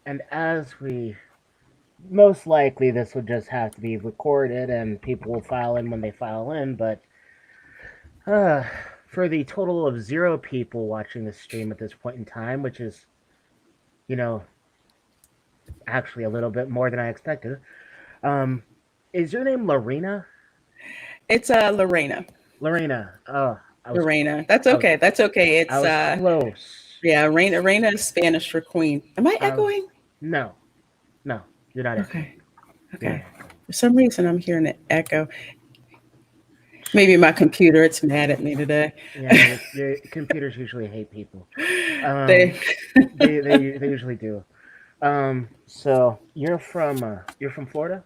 And as we most likely this would just have to be recorded and people will file in when they file in, but uh, for the total of 0 people watching this stream at this point in time, which is, you know, actually a little bit more than I expected, um, is your name Lorena? It's Lorena. Lorena. Oh, Lorena. That's I was, okay. That's okay. I It's was close. yeah, Reina. Reina is Spanish for queen. Am I I was, echoing? no, no, you're not echoing. Okay. You're not Okay. echoing. For some reason, I'm hearing an echo. Maybe my computer. It's mad at me today. Yeah, your computers usually hate people. they. Um, they usually do. So you're from Florida?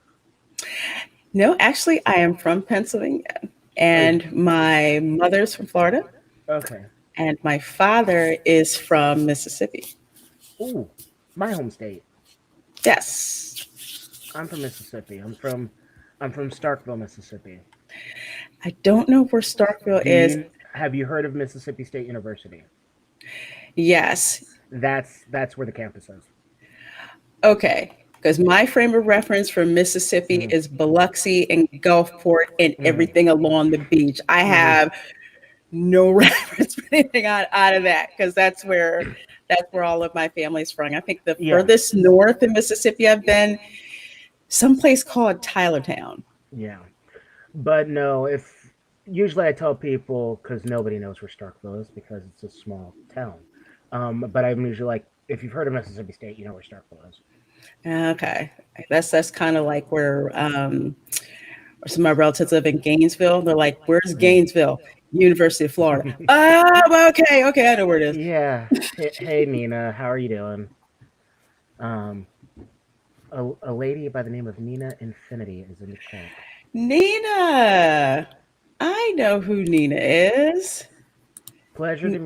No, actually, I am from Pennsylvania, Oh, and my mother's from Florida, okay. and my father is from Mississippi. Ooh, my home state. Yes. I'm from Mississippi. I'm from Starkville, Mississippi. I don't know where Starkville Do is. you have you heard of Mississippi State University? Yes. That's where the campus is. Okay. Because my frame of reference for Mississippi Mm-hmm. is Biloxi and Gulfport and Mm-hmm. everything along the beach. I Mm-hmm. have no reference for anything out of that because that's where all of my family's from. I think the Yeah, furthest north in Mississippi I've been, someplace called Tylertown. yeah. But no, if usually I tell people because nobody knows where Starkville is because it's a small town. But I'm usually like, if you've heard of Mississippi State, you know where Starkville is. Okay, that's kind of like where some of my relatives live in Gainesville. They're like, "Where's Mm. Gainesville?" University of Florida. Okay, okay, I know where it is. Yeah. Hey, Nina, how are you doing? Um, a lady by the name of Nina Infinity is in the chat. Nina, I know who Nina is. Pleasure to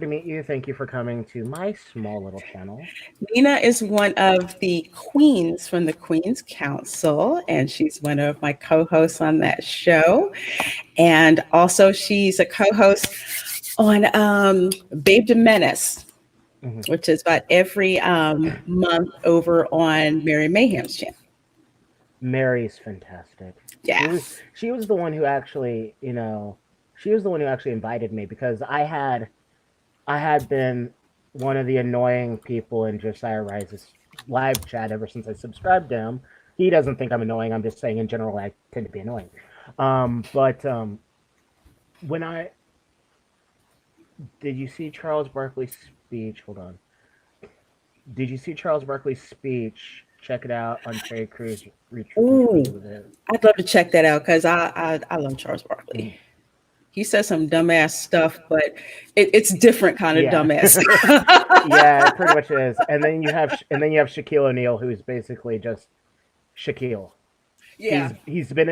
meet you. Thank you for coming to my small little channel. Nina is one of the queens from the Queen's Council, and she's one of my co hosts on that show. And also, she's a co host on Babe de Menace, Hmm. which is about every month over on Mary Mayhem's channel. Mary's fantastic. She was Yes. she was the one who actually, she was the one who actually invited me because I had been one of the annoying people in Josiah Rice's live chat ever since I subscribed to him. He doesn't think I'm annoying. I'm just saying in general I tend to be annoying. But when I did you see Charles Barkley's speech? Hold on. Did you see Charles Barkley's speech? Check it out on Terry Crews Ooh, retweeted it. I'd love to check that out because I love Charles Barkley. Mm. He says some dumbass stuff, but it's different kind of Yeah, dumbass. yeah, it pretty much is. And then you have Shaquille O'Neal, who's basically just Shaquille. Yeah, He's been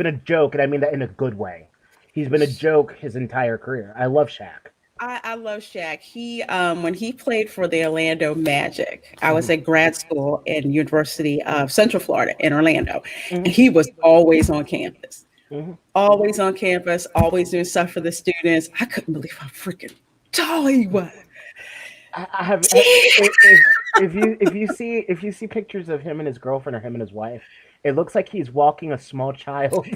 a joke, and I mean that in a good way. He's been a joke his entire career. I love Shaq. I love Shaq. He when he played for the Orlando Magic, I was Hmm. at grad school in University of Central Florida in Orlando, Hmm. and he was always on campus. Hmm. Always on campus, always doing stuff for the students. I couldn't believe how freaking tall he was. I have if you see pictures of him and his girlfriend or him and his wife, it looks like he's walking a small child.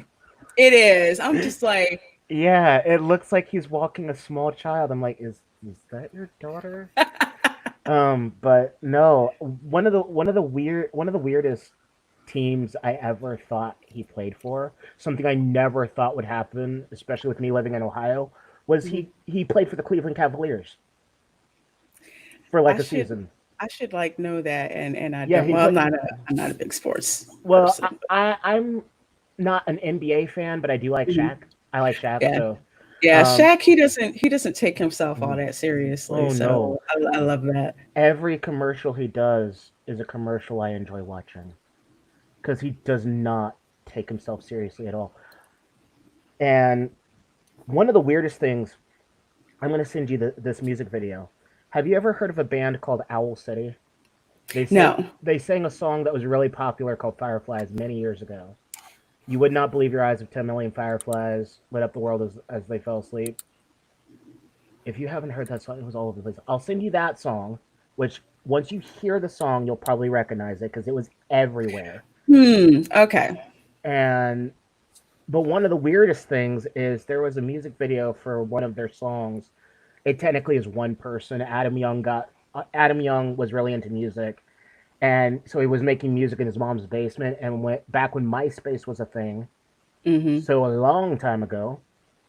It is. I'm just like, Yeah, it looks like he's walking a small child. I'm like, is that your daughter? But no, one of the weirdest teams I ever thought he played for, something I never thought would happen, especially with me living in Ohio, was mhm. he played for the Cleveland Cavaliers for I like a should season. I should like know that, and I Yeah, don't. he Well, played. I'm not a big sports Well, person. I'm not an NBA fan, but I do like Mhm. Shaq. I like Shaq, Yeah, so yeah. um, Shaq, he doesn't take himself all mm, that seriously, oh no, so I love that. every commercial he does is a commercial I enjoy watching because he does not take himself seriously at all. And one of the weirdest things, I'm gonna send you this music video. Have you ever heard of a band called Owl City? They sang No, they sang a song that was really popular called Fireflies many years ago. You would not believe your eyes if 10 million fireflies lit up the world as they fell asleep. If you haven't heard that song, it was all over the place. I'll send you that song which once you hear the song, you'll probably recognize it because it was everywhere. Okay. And but one of the weirdest things is there was a music video for one of their songs. It technically is one person. Adam Young was really into music, and so he was making music in his mom's basement. And back when MySpace was a thing, Mm-hmm. so a long time ago,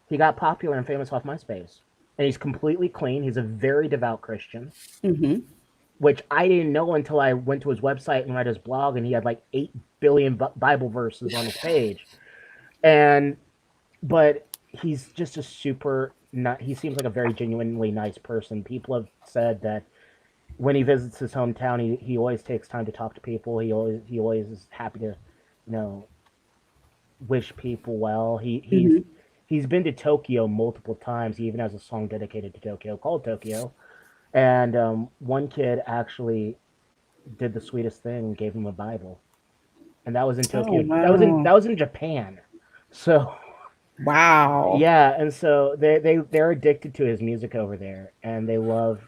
he got popular and famous off MySpace. And he's completely clean. He's a very devout Christian, Mm-hmm. which I didn't know until I went to his website and read his blog, and he had like 8 billion Bible verses on his page. And but he's just a super not. He seems like a very genuinely nice person. People have said that when he visits his hometown, he always takes time to talk to people. He always is happy to, you know, wish people well. Mm-hmm. He's been to Tokyo multiple times. He even has a song dedicated to Tokyo called Tokyo. And one kid actually did the sweetest thing, gave him a Bible, and that was in Oh, Tokyo. wow. That was in Japan. So Wow. yeah, and so they're addicted to his music over there, and they love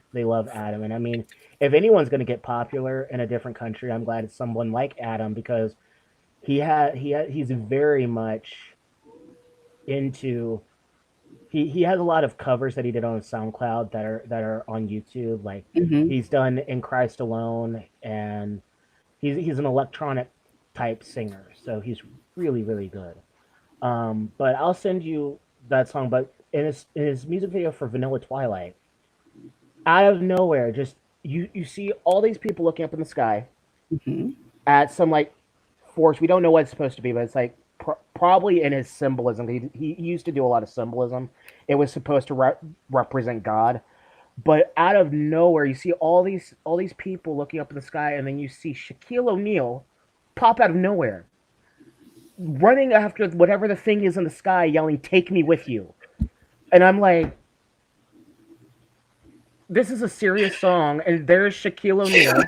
Adam. And I mean, if anyone's going to get popular in a different country, I'm glad it's someone like Adam because he's very much into he has a lot of covers that he did on SoundCloud that are on YouTube. Like Mm-hmm. he's done "In Christ Alone," and he's an electronic type singer, so he's really really good. But I'll send you that song. But in his music video for Vanilla Twilight, out of nowhere, just you see all these people looking up in the sky Mm-hmm. at some like force. We don't know what it's supposed to be, but it's like probably in his symbolism. He used to do a lot of symbolism. It was supposed to represent God. But out of nowhere, you see all these people looking up in the sky, and then you see Shaquille O'Neal pop out of nowhere, running after whatever the thing is in the sky, yelling, "Take me with you!" And I'm like, this is a serious song, and there's Shaquille O'Neal.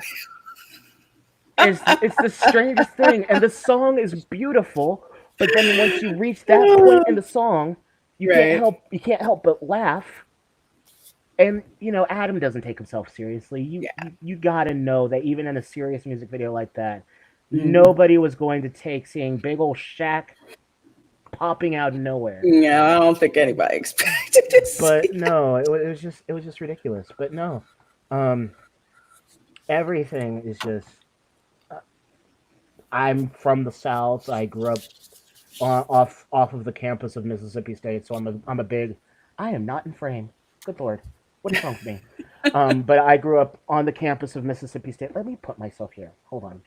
It's the strangest thing, and the song is beautiful. But then once you reach that point in the song, Right. you can't help but laugh. And Adam doesn't take himself seriously. You Yeah. you, you got to know that even in a serious music video like that, Mm-hmm. nobody was going to take seeing big old Shaq popping out of nowhere. Yeah, I don't think anybody expected to But see. no, it was just ridiculous. But no, um, everything is just. uh, I'm from the South. I grew up off of the campus of Mississippi State, so I'm a big. I am not in frame. Good lord, what is wrong with me? But I grew up on the campus of Mississippi State. Let me put myself here. Hold on.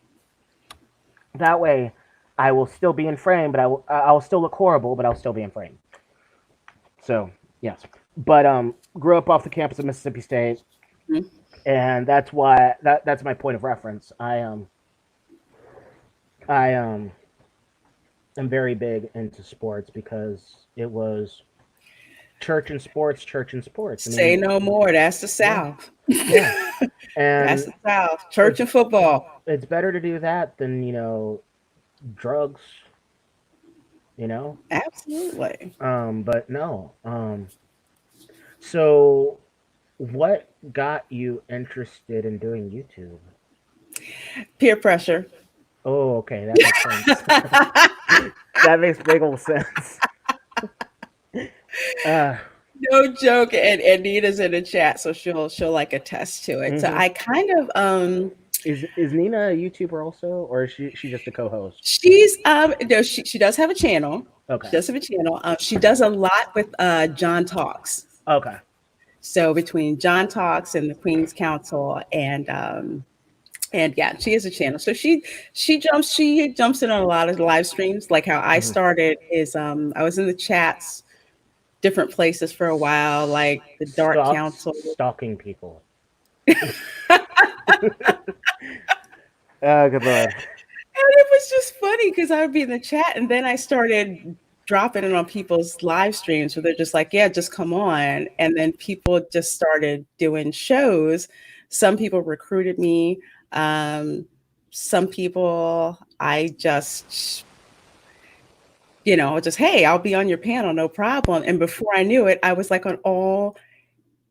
That way, I will still be in frame, but I will still look horrible, but I'll still be in frame. So yes, but grew up off the campus of Mississippi State, Mhm. and that's why that's my point of reference. I am very big into sports because it was church and sports. I Say mean, no more. That's the yeah, South. yeah, That's and the South. Church it's and football. it's better to do that than drugs. You know, Absolutely. but no. So what got you interested in doing YouTube? Peer pressure. Oh, okay, that makes sense. That makes big old sense. Uh, No joke. And Nina's in the chat, so she'll like attest to it. So hmm I kind of is Nina a YouTuber also, or is she just a co-host? she's no, she does have a channel. She Okay, does have a channel. She does a lot with John Talks. okay, So between John Talks and the Queen's Council and yeah, she has a channel. So she jumps in on a lot of live streams. Like how I hmm started is I was in the chats different places for a while, like the Dark Council. stalking people. Good lord. And it was just funny because I would be in the chat and then I started dropping it on people's live streams where they're just like, yeah, just come on. And then people just started doing shows. Some people recruited me. Um, some people I just, just, hey, I'll be on your panel, no problem. And before I knew it, I was like on all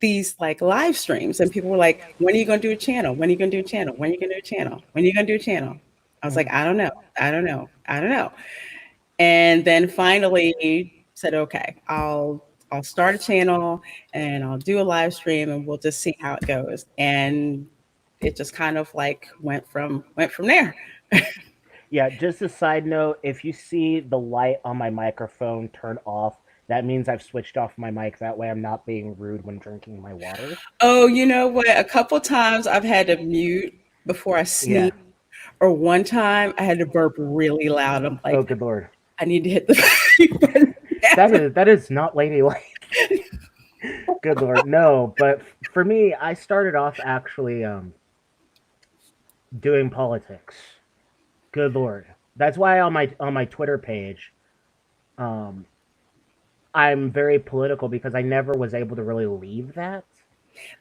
these like live streams, and people were like, "When are you going to do a channel? When are you going to do a channel? When are you going to do a channel? When are you going to do a channel?" I was like, Mhm. "I don't know, I don't know, I don't know." And then finally said, "Okay, I'll start a channel and I'll do a live stream, and we'll just see how it goes." And it just kind of like went from there. Yeah, just a side note, if you see the light on my microphone turn off, that means I've switched off my mic. That way I'm not being rude when drinking my water. Oh, you know what? A couple times I've had to mute before I sneeze, Yeah. or one time I had to burp really loud. I'm Oh, like, good lord. I need to hit the button. That is not ladylike. Good lord. No, but for me, I started off actually doing politics. Good lord. That's why on my Twitter page, um I'm very political because I never was able to really leave that.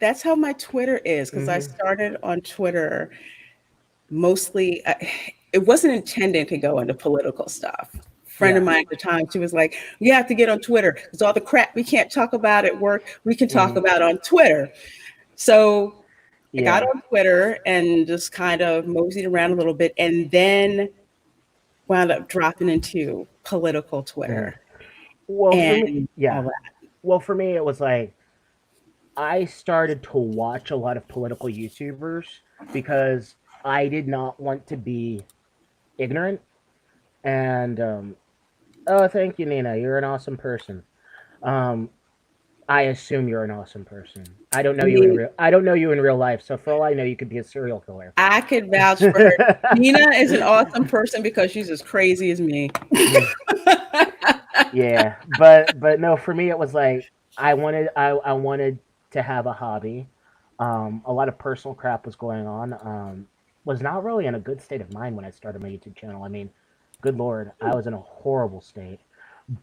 That's how my Twitter is, because I Mhm. started on Twitter mostly. It wasn't intended to go into political stuff. Friend of Yeah. mine at the time, she was like, "You have to get on Twitter because all the crap we can't talk about at work, we can talk Mhm. about on Twitter." So I got Yeah. on Twitter and just kind of moseyed around a little bit, and then wound up dropping into political Mhm. Twitter Well, for me, and all yeah. that. Well, for me, it was like I started to watch a lot of political YouTubers because I did not want to be ignorant. And oh, thank you, Nina. You're an awesome person. Um, I assume you're an awesome person. I don't know I you in mean, real. I don't know you in real life, so for all I know, you could be a serial killer. I could vouch for her. Nina is an awesome person because she's as crazy as me. Yeah, but no, for me it was like I wanted to have a hobby. A lot of personal crap was going on. Was not really in a good state of mind when I started my YouTube channel. I mean, good lord, I was in a horrible state.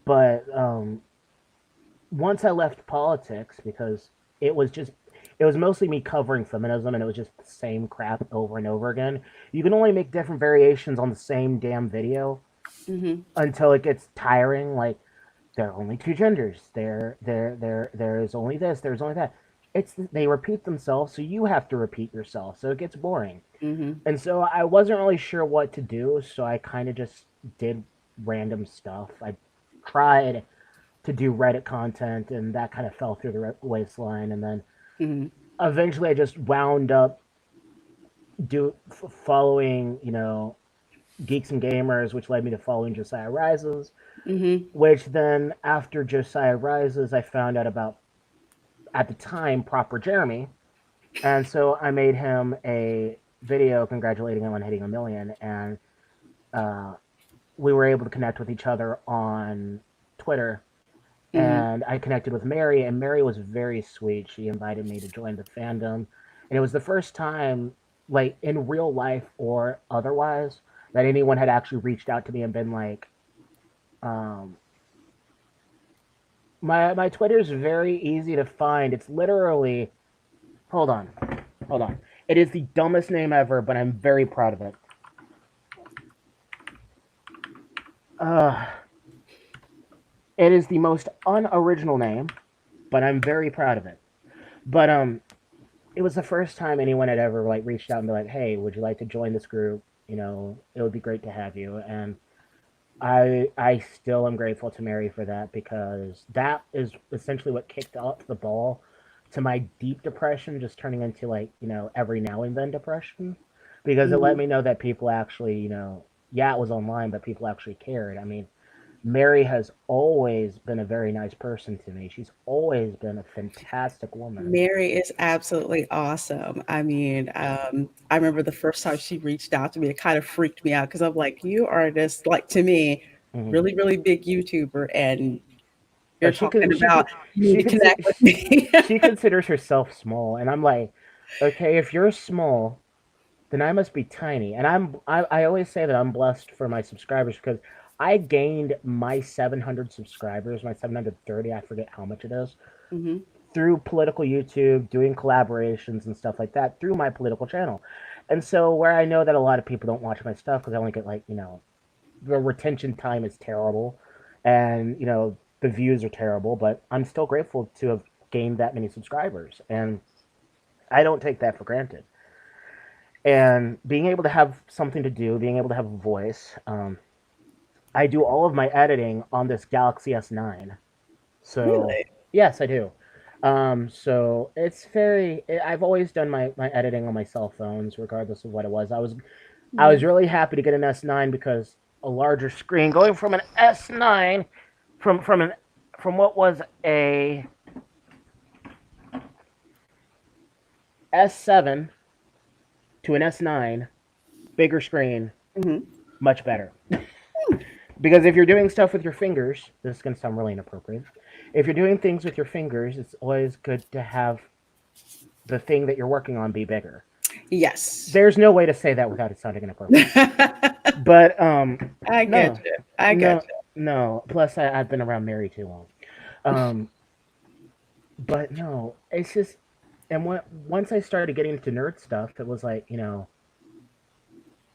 But once I left politics because it was just it was mostly me covering feminism and it was just the same crap over and over again. You can only make different variations on the same damn video Hmm. until it gets tiring. Like there are only two genders. There is only this. There's only that. They repeat themselves, so you have to repeat yourself. So it gets boring. Hmm. And so I wasn't really sure what to do. So I kind of just did random stuff. I tried to do Reddit content, and that kind of fell through the waistline. And then Hmm. eventually, I just wound up following, Geeks and Gamers, which led me to following Josiah Rises. Hmm. Which then, after Josiah Rises, I found out about at the time Proper Jeremy, and so I made him a video congratulating him on hitting a million, and uh, we were able to connect with each other on Twitter. Hmm. And I connected with Mary, and Mary was very sweet. She invited me to join the fandom, and it was the first time, like in real life or otherwise, that anyone had actually reached out to me and been like, um, my Twitter is very easy to find. It's literally hold on, hold on. It is the dumbest name ever, but I'm very proud of it. Uh, it is the most unoriginal name, but I'm very proud of it. But it was the first time anyone had ever like reached out and be like, "Hey, would you like to join this group? It would be great to have you." And I still am grateful to Mary for that because that is essentially what kicked off the ball to my deep depression just turning into like, every now and then depression because it let Hmm. me know that people actually, yeah, it was online, but people actually cared. I mean, Mary has always been a very nice person to me. She's always been a fantastic woman. Mary is absolutely awesome. I mean, I remember the first time she reached out to me, it kind of freaked me out because I'm like, you are this, like, to me, Hmm. really, really big YouTuber, and Oh, you're talking about you need she to connect with me. she considers herself small, and I'm like, okay, if you're small, then I must be tiny. And I always say that I'm blessed for my subscribers because I gained my 700 subscribers, my 730, I forget how much it is, Hmm. through political YouTube, doing collaborations and stuff like that through my political channel. And so where I know that a lot of people don't watch my stuff because I only get like, the retention time is terrible and, the views are terrible, but I'm still grateful to have gained that many subscribers, and I don't take that for granted. And being able to have something to do, being able to have a voice, I do all of my editing on this Galaxy S9. So Really? yes, I do. So it's very. I've always done my editing on my cell phones, regardless of what it was. I was Mm. really happy to get an S9 because a larger screen, going from an S9, from what was a S7 to an S9, bigger screen, Mhm. much better. Because if you're doing stuff with your fingers, this is going to sound really inappropriate. If you're doing things with your fingers, it's always good to have the thing that you're working on be bigger. Yes. There's no way to say that without it sounding inappropriate. I But get no, you. I get no, no. Plus, I've been around Mary too long. Um, but no, it's just, and once I started getting into nerd stuff, it was like,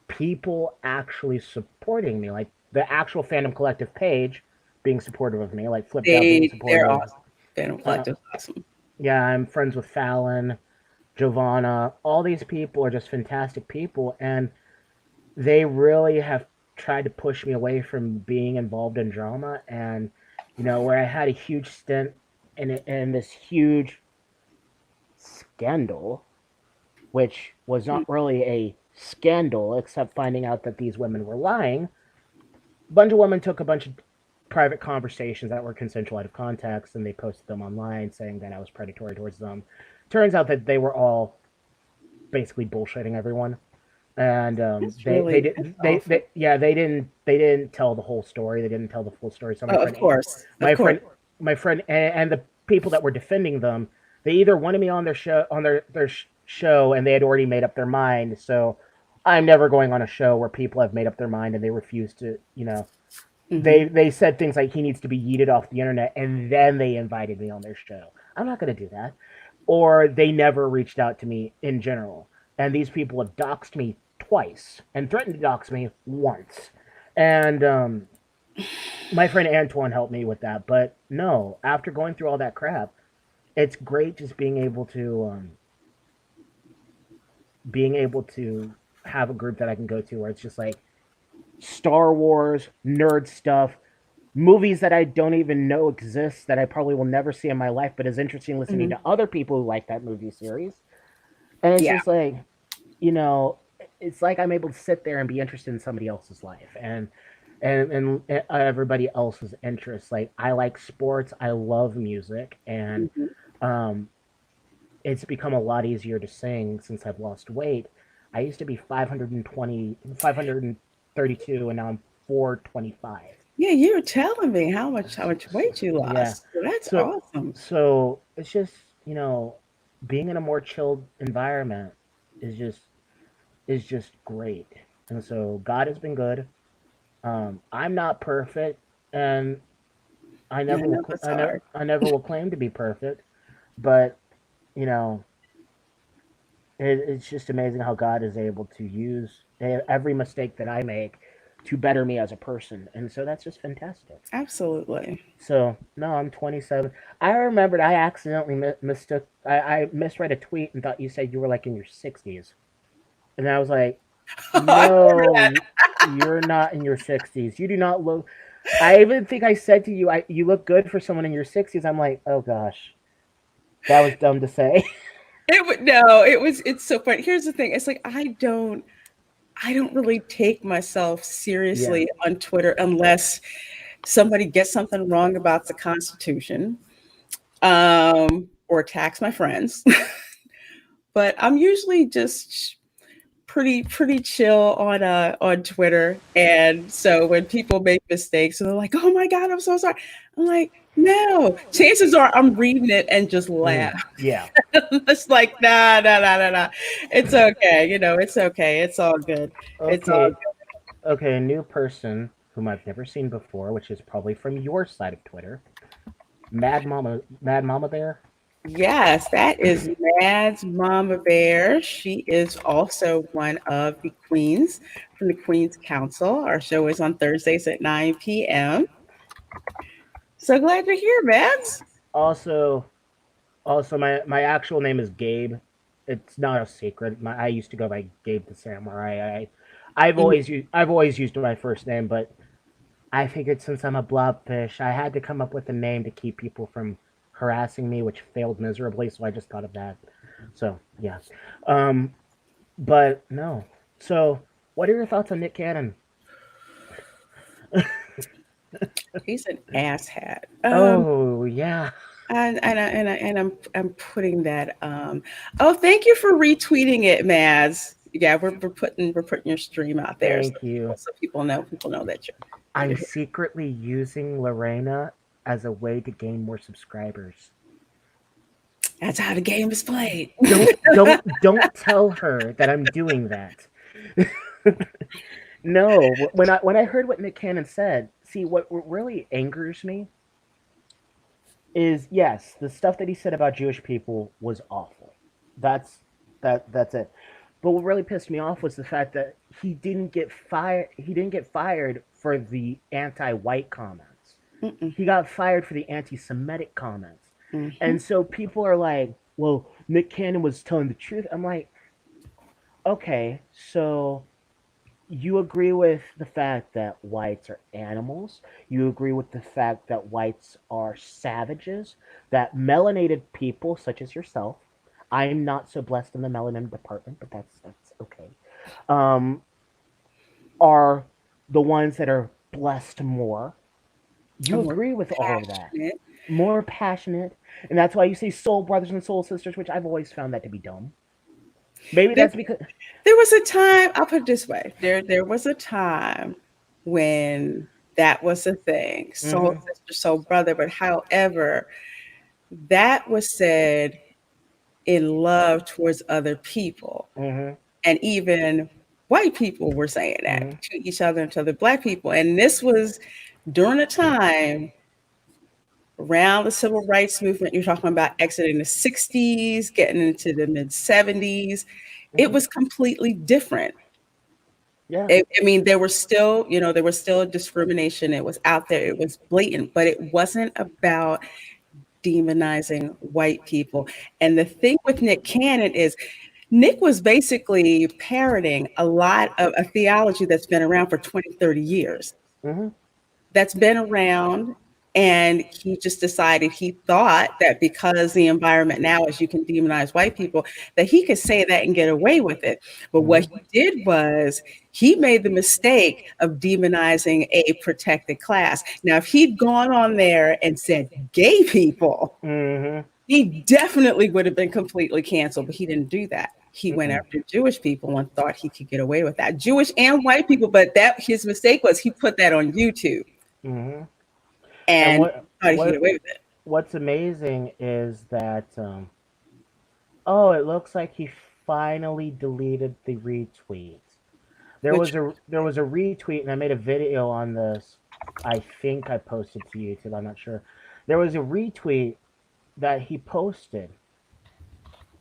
people actually supporting me, like the actual fandom collective page being supportive of me, like Flipped Out being they're supportive. awesome. Phantom Uh, Collective's awesome. yeah, I'm friends with Fallon, Giovanna. All these people are just fantastic people, and they really have tried to push me away from being involved in drama. And where I had a huge stint in this huge scandal, which was Mm. not really a scandal except finding out that these women were lying. A bunch of women took a bunch of private conversations that were consensual out of context, and they posted them online saying that I was predatory towards them. Turns out that they were all basically bullshitting everyone, and That's they really that's did awful. yeah, they didn't tell the whole story. They didn't tell the full story. So Oh, of course. Of my course. friend, and the people that were defending them, they either wanted me on their show, show, and they had already made up their mind. So I'm never going on a show where people have made up their mind and they refuse to. Hmm. They said things like he needs to be yeeted off the internet, and then they invited me on their show. I'm not going to do that. Or they never reached out to me in general. And these people have doxed me twice and threatened to dox me once. And my friend Antoine helped me with that. But no, after going through all that crap, it's great just being able to have a group that I can go to where it's just like Star Wars, nerd stuff, movies that I don't even know exist that I probably will never see in my life, but is interesting listening Hmm. to other people who like that movie series. And it's Yeah, just like, you know, it's like I'm able to sit there and be interested in somebody else's life and everybody else's interests. Like I like sports, I love music, and hmm, um, it's become a lot easier to sing since I've lost weight. I used to be 532, and now I'm 425. yeah. You were telling me how much weight you Yeah. lost. So that's So awesome. so it's just, being in a more chilled environment is just great. And so God has been good. I'm not perfect, and Yeah, I know that's hard. I never will claim to be perfect, but you know, it's just amazing how God is able to use every mistake that I make to better me as a person. And so that's just fantastic. Absolutely. So no, I'm 27. I remembered I accidentally mistook. I misread a tweet and thought you said you were like in your 60s, and I was like, I remember no, that. you're not in your 60s. You do not look. I even think I said to you, you look good for someone in your 60s. I'm like, oh gosh, that was dumb to say. It would no. It was. It's so funny. Here's the thing. It's like I don't really take myself Yeah. seriously on Twitter unless somebody gets something wrong about the Constitution, or attacks my friends. But I'm usually just pretty chill on Twitter. And so when people make mistakes and they're like, "Oh my god, I'm so sorry," I'm like, "No." Chances are I'm reading it and just Mm, laugh. yeah. It's like, nah, nah, nah, nah, nah. It's okay. It's okay. It's all good. It's all Okay. Okay. A new person whom I've never seen before, which is probably from your side of Twitter, Mad Mama Bear. Yes, that is Mad's Mama Bear. She is also one of the queens from the Queen's Council. Our show is on Thursdays at 9 p.m. So glad you're here, Mads. Also, Also, my actual name is Gabe. It's not a secret. I used to go by Gabe the Samurai. I've always used my first name, but I figured since I'm a blobfish, I had to come up with a name to keep people from harassing me, which failed miserably. So I just thought of that. So yeah, um, but no. So what are your thoughts on Nick Cannon? He's an asshat. Oh yeah, I'm putting that. Oh, thank you for retweeting it, Mads. Yeah, we're putting your stream out there thank you. so people know that I'm you're here. secretly using Lorena as a way to gain more subscribers. That's how the game is played. Don't tell her that I'm doing that. No, when I heard what Nick Cannon said, see what really angers me is yes, the stuff that he said about Jewish people was awful. That's that's it. But what really pissed me off was the fact that he didn't get fired. He didn't get fired for the anti-white comments. Mm-mm. He got fired for the anti-Semitic comments. Mm-hmm. And so people are like, "Well, Nick Cannon was telling the truth." I'm like, "Okay, so you agree with the fact that whites are animals. You agree with the fact that whites are savages, that melanated people, such as yourself, I'm not so blessed in the melanin department, but that's okay, um, are the ones that are blessed more. You I'm more agree with all of that. passionate. More passionate. And that's why you say soul brothers and soul sisters, which I've always found that to be dumb. Maybe There, that's because. there was a time. I'll put it this way. There was a time when that was a thing. Soul Mm sister, soul brother. But however, that was said in love towards other people. hmm. Mm And even white people were saying hmm. that Mm to each other and to other black people. And this was during a time around the civil rights movement. You're talking about exiting the 60s, getting into the mid 70s. hmm. Mm It hmm. was completely different. Yeah. I mean, there was still, there was still discrimination. It was out there. It was blatant, but it wasn't about demonizing white people. And the thing with Nick Cannon is Nick was basically parroting a lot of a theology that's been around for 20, 30 years. Mm hmm. That's been around. And he just decided he thought that because the environment now is you can demonize white people, that he could say that and get away with it. But Mm what he did was he made the mistake of demonizing a protected class. Now, if he'd gone on there and said gay people, hmm. Mm hmm. he definitely would have been completely canceled, but he didn't do that. He went Mm after Jewish people and thought he could get away with that. Jewish and white people, but that his mistake was he put that on YouTube hmm. And and thought he could get away with it. what's amazing is that oh, it looks like he finally deleted the retweet. Which There was a retweet, and I made a video on this. I think I posted to YouTube. I'm not sure. There was a retweet that he posted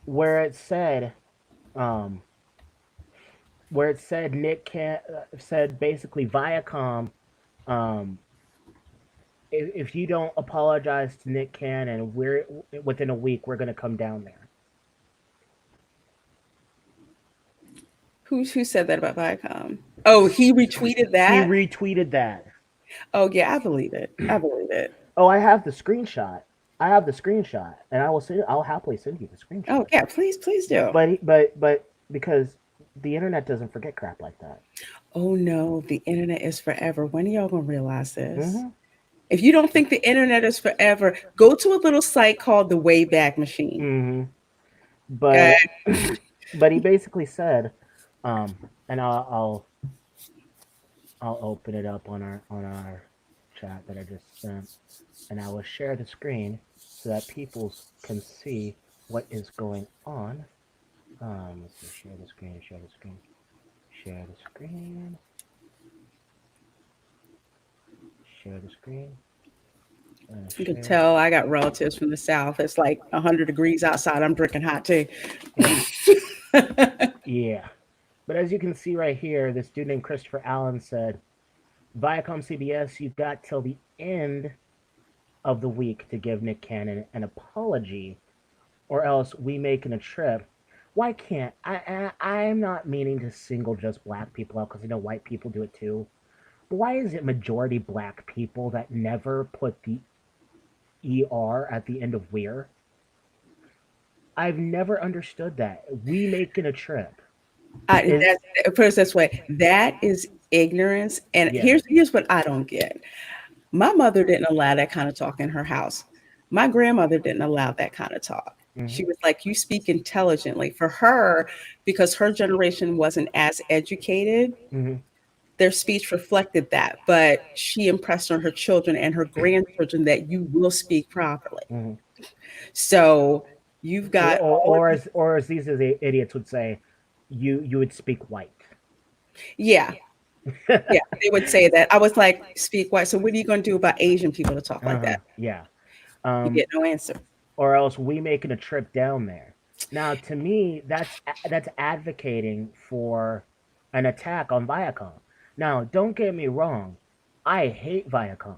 where it said um, Nick can said basically Viacom, um, if you don't apologize to Nick Cannon, we're within a week we're gonna come down there. who said that about Viacom? Oh, he retweeted He that. retweeted that. Oh yeah, I believe it. I believe it. Oh, I have the screenshot. I have the screenshot, and I will send. I'll happily send you the Oh screenshot. yeah, please do. But because the internet doesn't forget crap like that. Oh no, the internet is forever. When are y'all gonna realize this? Hmm. If you don't think the internet is forever, go to a little site called the Wayback Machine. Hmm. Okay. But but he basically said, and I'll open it up on our chat that I just sent, and I will share the screen so that people can see what is going on. Let's see, share the screen, share the screen, share the screen, share the screen. You can Share. tell I got relatives from the South. It's like 100 degrees outside. I'm drinking hot tea. Yeah, yeah. But as you can see right here, this dude named Christopher Allen said, Viacom CBS, you've got till the end of the week to give Nick Cannon an apology, or else we making a trip. Why can't I'm not meaning to single just black people out because I know white people do it too. But why is it majority black people that never put the er at the end of we're? I've never understood that. We making a trip is Put it this way, that is ignorance. And yeah. here's what I don't get. My mother didn't allow that kind of talk in her house. My grandmother didn't allow that kind of talk. Hmm. She was like, you speak intelligently. For her, because her generation wasn't as educated, Hmm. their speech reflected that. But she impressed on her children and her grandchildren that you will speak properly. Hmm. So you've got all of these. Or as these idiots would say, you would speak white. Yeah, yeah, they would say that. I was like, speak white. So what are you going to do about Asian people to talk like Uh-huh. that? Yeah. You Um, get no answer. or else we making a trip down there. Now, to me, that's advocating for an attack on Viacom. Now, don't get me wrong, I hate Viacom.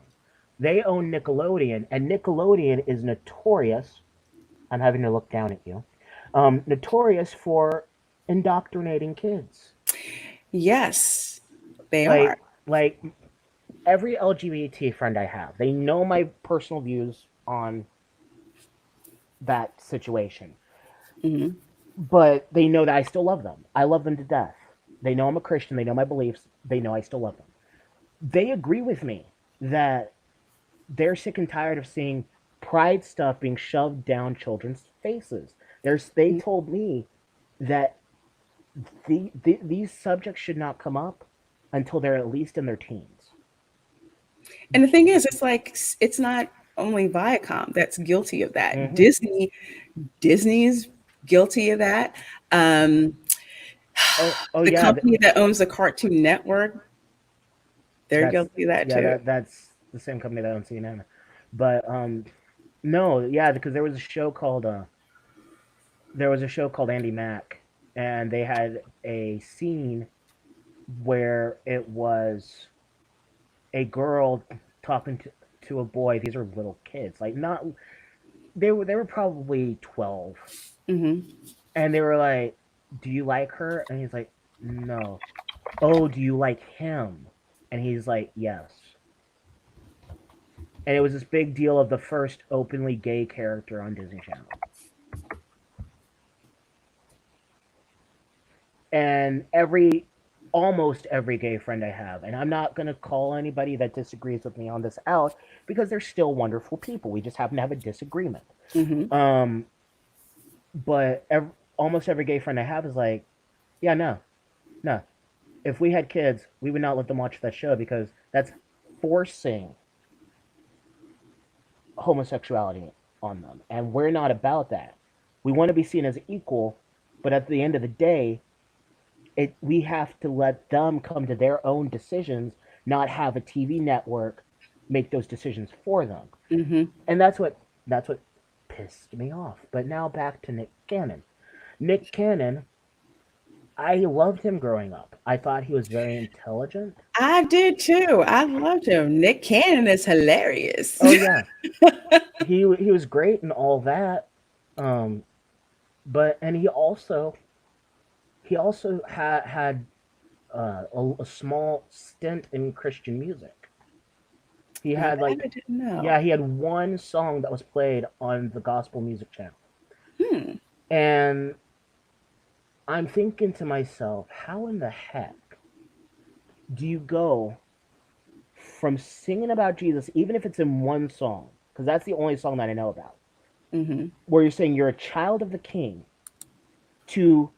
They own Nickelodeon, and Nickelodeon is notorious. I'm having to look down at you. Notorious for indoctrinating kids. Yes, they Like, are. like every LGBT friend I have, they know my personal views on that situation. Mhm. But they know that I still love them. I love them to death. They know I'm a Christian. They know my beliefs. They know I still love them. They agree with me that they're sick and tired of seeing pride stuff being shoved down children's faces. They told me that these subjects should not come up until they're at least in their teens. And the thing is, it's like it's not only Viacom that's guilty of that. Hmm. Disney's guilty of that. Um, Oh the yeah, company that owns the Cartoon Network, they're that's guilty of that yeah, too. that's the same company that owns CNN. But no, yeah, because there was a show called Andy Mack, and they had a scene where it was a girl talking to a boy. These are little kids, like not they were probably 12, Hmm. and they were like, "Do you like her?" And he's like, "No." "Oh, do you like him?" And he's like, "Yes." And it was this big deal of the first openly gay character on Disney Channel. And almost every gay friend I have, and I'm not going to call anybody that disagrees with me on this out because they're still wonderful people. We just happen to have a disagreement. Hmm. Um, but almost every gay friend I have is like, yeah, no, no. If we had kids, we would not let them watch that show because that's forcing homosexuality on them. And we're not about that. We want to be seen as equal, but at the end of the day, we have to let them come to their own decisions, not have a TV network make those decisions for them. Hmm. And that's what pissed me off. But now back to Nick Cannon. Nick Cannon, I loved him growing up. I thought he was very intelligent. I did too. I loved him. Nick Cannon is hilarious. Oh yeah, he was great and all that. Um, but and he also had a small stint in Christian music. He Now had that like I didn't know. yeah, he had one song that was played on the gospel music channel. Hmm. And I'm thinking to myself, how in the heck do you go from singing about Jesus, even if it's in one song, because that's the only song that I know about, Hmm. where you're saying you're a child of the king, to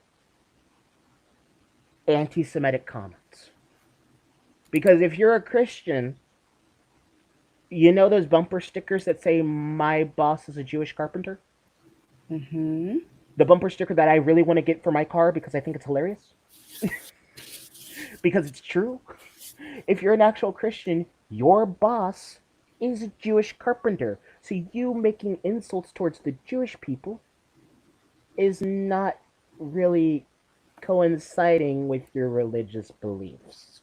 anti Semitic comments? Because if you're a Christian, you know those bumper stickers that say, "My boss is a Jewish carpenter"? Hmm. The bumper sticker that I really want to get for my car because I think it's hilarious, because it's true. If you're an actual Christian, your boss is a Jewish carpenter. So you making insults towards the Jewish people is not really coinciding with your religious beliefs.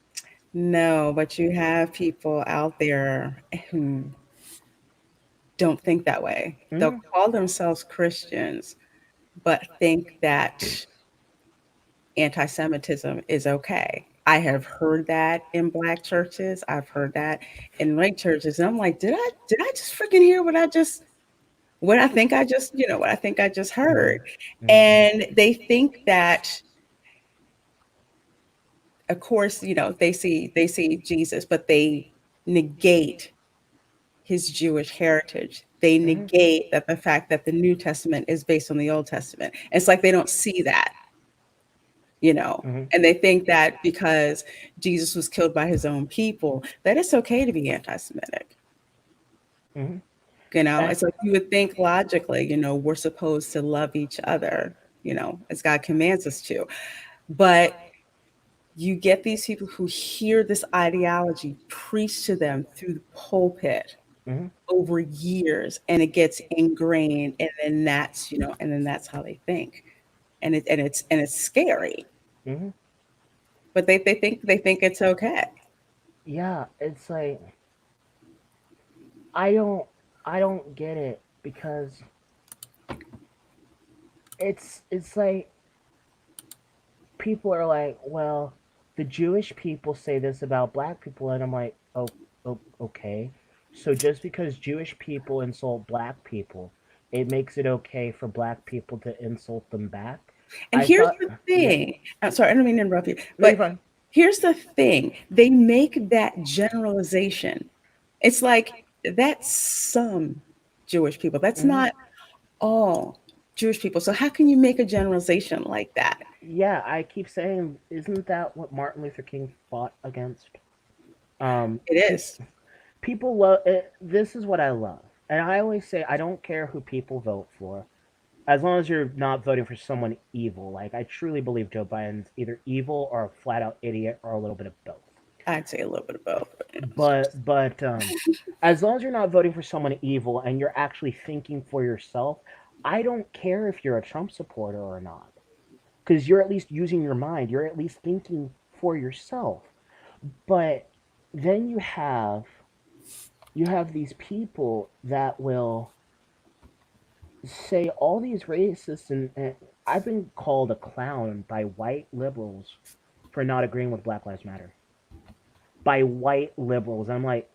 No, but you have people out there who don't think that way. They'll Mm-hmm. call themselves Christians, but think that anti-Semitism is okay. I have heard that in black churches. I've heard that in white churches. And I'm like, did I just freaking hear what I think I just, what I think I just heard? Mm-hmm. And they think that, of course, they see Jesus, but they negate his Jewish heritage. They Mm-hmm. negate that the fact that the New Testament is based on the Old Testament. It's like they don't see that, Mm-hmm. and they think that because Jesus was killed by his own people, that it's okay to be anti-Semitic. Mm-hmm. It's like you would think logically, we're supposed to love each other, as God commands us to. But you get these people who hear this ideology preached to them through the pulpit Mm-hmm. over years, and it gets ingrained, and then that's how they think. And it's scary, Mm-hmm. but they think it's okay. Yeah, it's like I don't I don't get it because it's like people are like, well, the Jewish people say this about black people, and I'm like, oh, okay. So just because Jewish people insult black people, it makes it okay for black people to insult them back. And I here's thought, the yeah, thing. I'm sorry, I don't mean to interrupt you, no, you're but fine. here's the thing. They make that generalization. It's like that's some Jewish people. That's Hmm. not all Jewish people. So how can you make a generalization like that? Yeah, I keep saying, isn't that what Martin Luther King fought against? It Pe- is. People love it. This is what I love, and I always say I don't care who people vote for, as long as you're not voting for someone evil. Like I truly believe Joe Biden's either evil or a flat out idiot or a little bit of both. I'd say a little bit of both. But as long as you're not voting for someone evil and you're actually thinking for yourself, I don't care if you're a Trump supporter or not, because you're at least using your mind. You're at least thinking for yourself. But then you have these people that will say all these racists, and I've been called a clown by white liberals for not agreeing with Black Lives Matter. By white liberals. I'm like,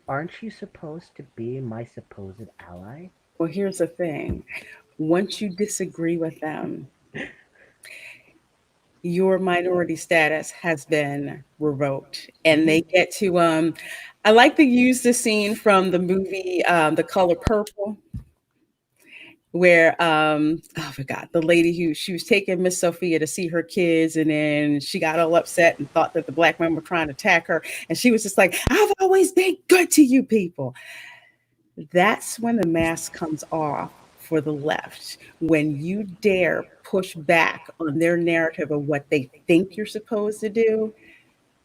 aren't you supposed to be my supposed ally? Well, here's the thing. Once you disagree with them, your minority status has been revoked, and Mm-hmm. they get to I like to use the scene from the movie The Color Purple, where oh my god, the lady who she was taking Miss Sophia to see her kids, and then she got all upset and thought that the black men were trying to attack her, and she was just like, I've always been good to you people. That's when the mask comes off for the left. When you dare push back on their narrative of what they think you're supposed to do,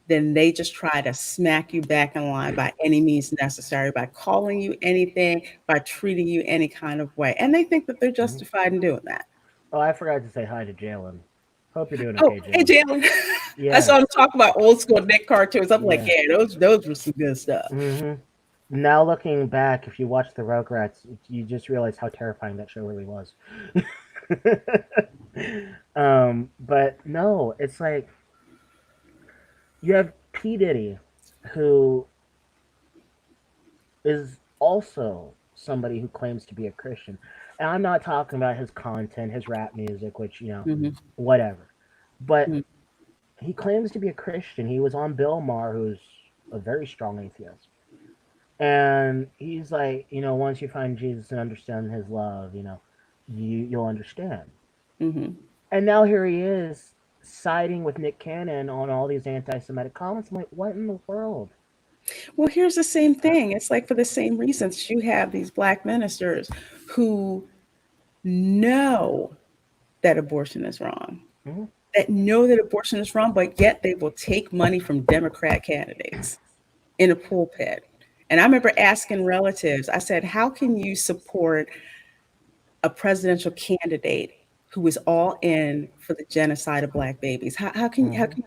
then they just try to smack you back in line by any means necessary, by calling you anything, by treating you any kind of way. And they think that they're Mm-hmm. justified in doing that. Oh, I forgot to say hi to Jalen. Hope you're doing Oh, okay, hey, Jalen. Jalen. I Yeah, saw him talk about old school Nick cartoons. I'm like, yeah. yeah, those were some good stuff. Mm-hmm. Now looking back, if you watch the Rugrats, you just realize how terrifying that show really was. But no, it's like you have P Diddy, who is also somebody who claims to be a Christian, and I'm not talking about his content, his rap music, which Hmm. whatever. But Hmm. he claims to be a Christian. He was on Bill Maher, who's a very strong atheist. And he's like, once you find Jesus and understand his love, you'll understand. Hmm. And now here he is siding with Nick Cannon on all these anti-Semitic comments. I'm like, what in the world? Well, here's the same thing. It's like for the same reasons you have these black ministers who know that abortion is wrong, Mm-hmm. that know that abortion is wrong, but yet they will take money from Democrat candidates in a pulpit. And I remember asking relatives, I said, how can you support a presidential candidate who is all in for the genocide of black babies? How can Mm-hmm.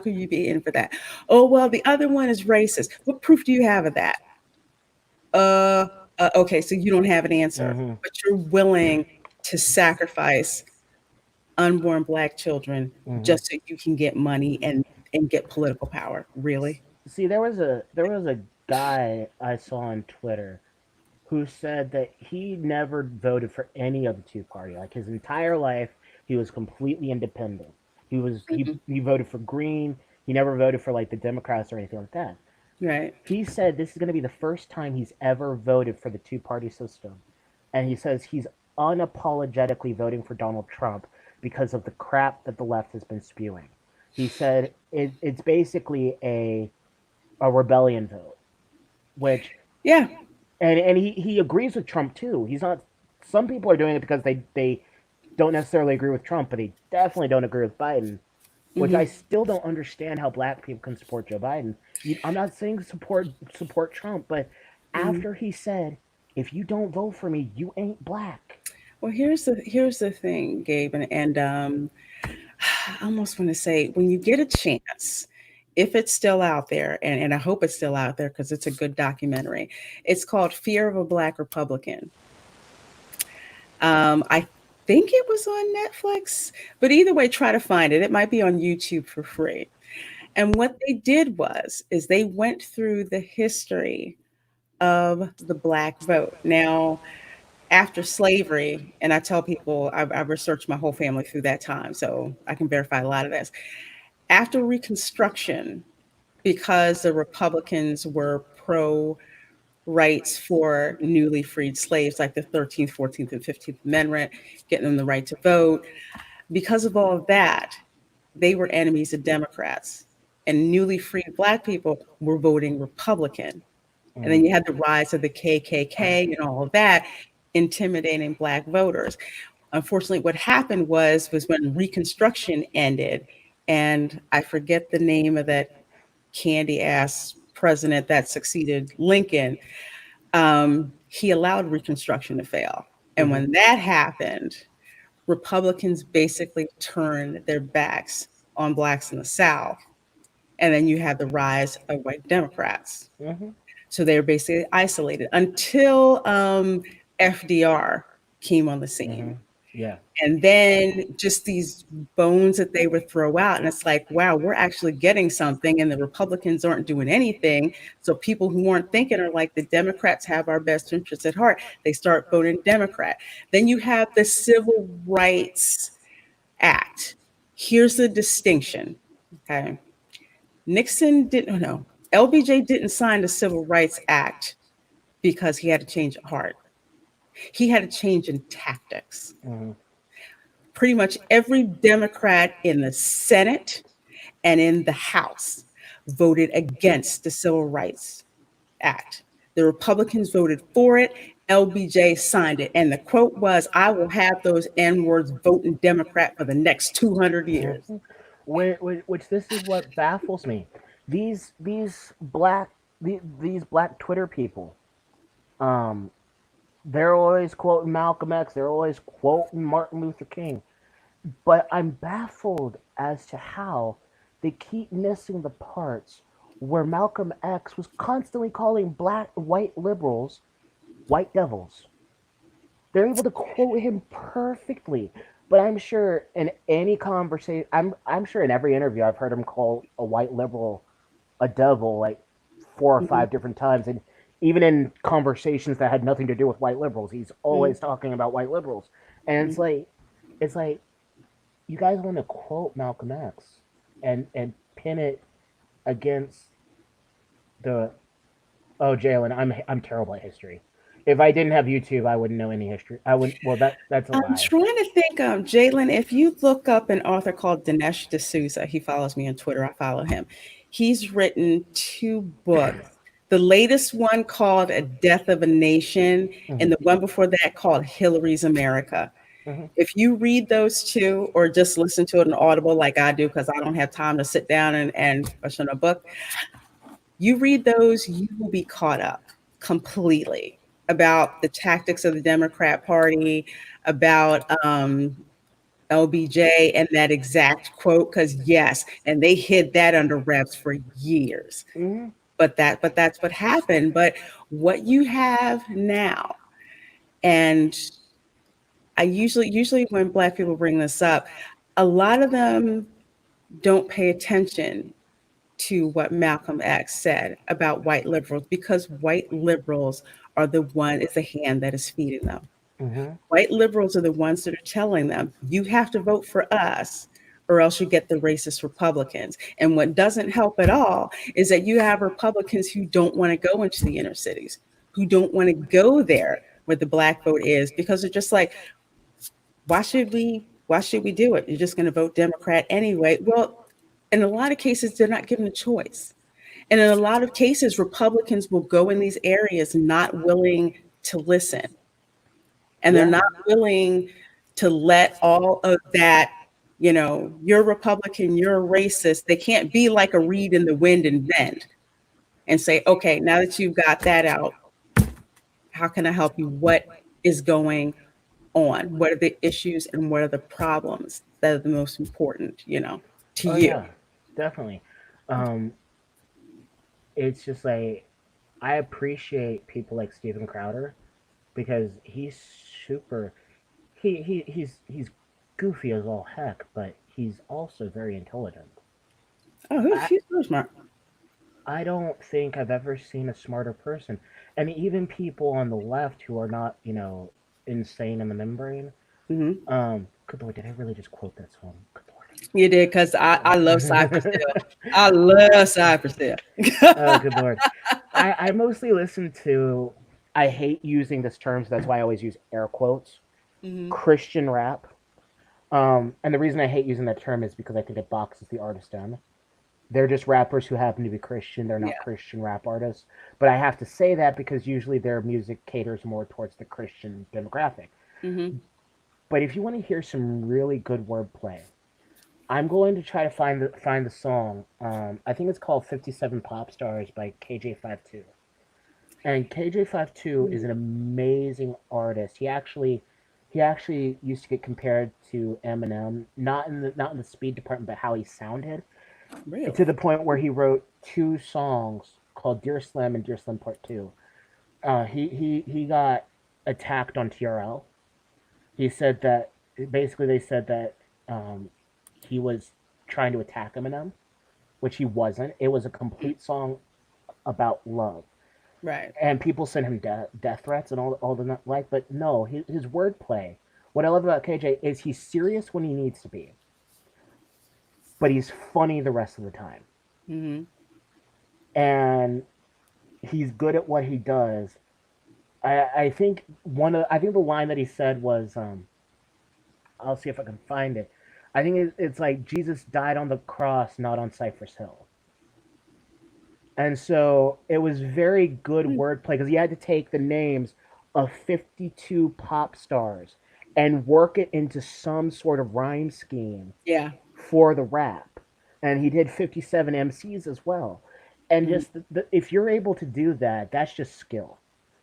you be in for that? Oh well, the other one is racist. What proof do you have of that? uh, okay, so you don't have an answer, Mm-hmm. but you're willing to sacrifice unborn black children Mm-hmm. just so you can get money and get political power. Really? See, there was a guy I saw on Twitter who said that he never voted for any of the two party. Like his entire life, he was completely independent. He was he Mhm. he voted for Green. He never voted for like the Democrats or anything like that. Right. He said this is going to be the first time he's ever voted for the two party system, and he says he's unapologetically voting for Donald Trump because of the crap that the left has been spewing. He said it's basically a rebellion vote, which Yeah. and he agrees with Trump too. He's not. Some people are doing it because they don't necessarily agree with Trump, but they definitely don't agree with Biden. Which I Hmm. still don't understand how black people can support Joe Biden. I'm not saying support Trump, but Hmm. after he said, "If you don't vote for me, you ain't black." Well, here's the thing, Gabe, and I almost want to say when you get a chance, if it's still out there, and I hope it's still out there because it's a good documentary. It's called Fear of a Black Republican. I think it was on Netflix, but either way, try to find it. It might be on YouTube for free. And what they did was is they went through the history of the black vote. Now, after slavery, and I tell people I've researched my whole family through that time, so I can verify a lot of this. After Reconstruction, because the Republicans were pro rights for newly freed slaves, like the 13th, 14th, and 15th Amendment, getting them the right to vote, because of all of that, they were enemies of Democrats. And newly freed Black people were voting Republican. And then Mm, you had the rise of the KKK and all of that, intimidating Black voters. Unfortunately, what happened was when Reconstruction ended, and I forget the name of that candy ass president that succeeded Lincoln, he allowed Reconstruction to fail. And mm-hmm, when that happened, Republicans basically turned their backs on blacks in the South. And then you had the rise of white Democrats. mm-hmm, So they were basically isolated until FDR came on the mm-hmm. scene. Yeah. And then just these bones that they would throw out. And it's like, wow, we're actually getting something, and the Republicans aren't doing anything. So people who aren't thinking are like, the Democrats have our best interests at heart. They start voting Democrat. Then you have the Civil Rights Act. Here's the distinction. Okay. Nixon didn't, no, LBJ didn't sign the Civil Rights Act because he had a change of heart. He had a change in tactics. Mm-hmm, Pretty much every Democrat in the Senate and in the House voted against the Civil Rights Act. The Republicans voted for it. LBJ signed it. And the quote was, I will have those N words voting Democrat for the next 200 years. mm-hmm. Which this is what baffles me. These black Twitter people, um, they're always quoting Malcolm X. They're always quoting Martin Luther King. But I'm baffled as to how they keep missing the parts where Malcolm X was constantly calling black white liberals white devils. They're able to quote him perfectly. But I'm sure in any conversation, I'm sure in every interview I've heard him call a white liberal a devil like four or Mhm, five different times, and even in conversations that had nothing to do with white liberals, he's mhm, always talking about white liberals. And mhm. it's like you guys want to quote Malcolm X and pin it against the oh Jalen. I'm terrible at history. If I didn't have YouTube, I wouldn't know any history. I wouldn't. Well, that's a I'm lie. trying to think, Jalen, if you look up an author called Dinesh D'Souza, he follows me on Twitter. I follow him. He's written two books. The latest one called A Death of a Nation, Hmm. and the one before that called Hillary's America. Hmm. If you read those two or just listen to it in Audible like I do, because I don't have time to sit down and listen to a book, you read those, you will be caught up completely about the tactics of the Democrat Party, about LBJ and that exact quote. Because, yes, and they hid that under wraps for years. Hmm. but that's what happened. But what you have now, and I usually when Black people bring this up, a lot of them don't pay attention to what Malcolm X said about white liberals, because white liberals are the one, it's the hand that is feeding them. Hmm. White liberals are the ones that are telling them, you have to vote for us or else you get the racist Republicans. And what doesn't help at all is that you have Republicans who don't want to go into the inner cities, who don't want to go there where the black vote is, because they're just like, why should we do it? You're just going to vote Democrat anyway. Well, in a lot of cases, they're not given a choice. And in a lot of cases, Republicans will go in these areas not willing to listen. And they're Yeah. not willing to let all of that, you're a Republican, you're a racist. They can't be like a reed in the wind and bend and say, okay, now that you've got that out, how can I help you? What is going on? What are the issues and what are the problems that are the most important, to Oh you? yeah, definitely. Um, it's just like I appreciate people like Steven Crowder because he's super. He's goofy as all heck, but he's also very intelligent. Oh, I he's so smart. I don't think I've ever seen a smarter person, and even people on the left who are not, insane in the membrane. Hmm. Good lord, did I really just quote that song? Good You did, because I love Cypress lord. Hill. I love Cypress Hill. Oh, good lord. I mostly listen to. I hate using this term, so that's why I always use air quotes. Hmm. Christian rap. And the reason I hate using that term is because I think it boxes the artist in. They're just rappers who happen to be Christian. They're not Yeah. Christian rap artists. But I have to say that because usually their music caters more towards the Christian demographic. Hmm. But if you want to hear some really good wordplay, I'm going to try to find the song. I think it's called "57 Pop Stars" by KJ52. And KJ52 is an amazing artist. He actually used to get compared to Eminem, not in the speed department, but how he sounded, Really? to the point where he wrote two songs called "Dear Slim" and "Dear Slim Part 2." He got attacked on TRL. He said that basically they said that um, he was trying to attack Eminem, which he wasn't. It was a complete song about love, Right. and people sent him death threats and all the like. But no, his wordplay. What I love about KJ is he's serious when he needs to be, but he's funny the rest of the time, Hmm. and he's good at what he does. I think the line that he said was I'll see if I can find it. I think it's like Jesus died on the cross, not on Cypress Hill. And so it was very good wordplay because he had to take the names of 52 pop stars and work it into some sort of rhyme scheme Yeah. for the rap. And he did 57 MCs as well. And Mhm. just if you're able to do that, that's just skill.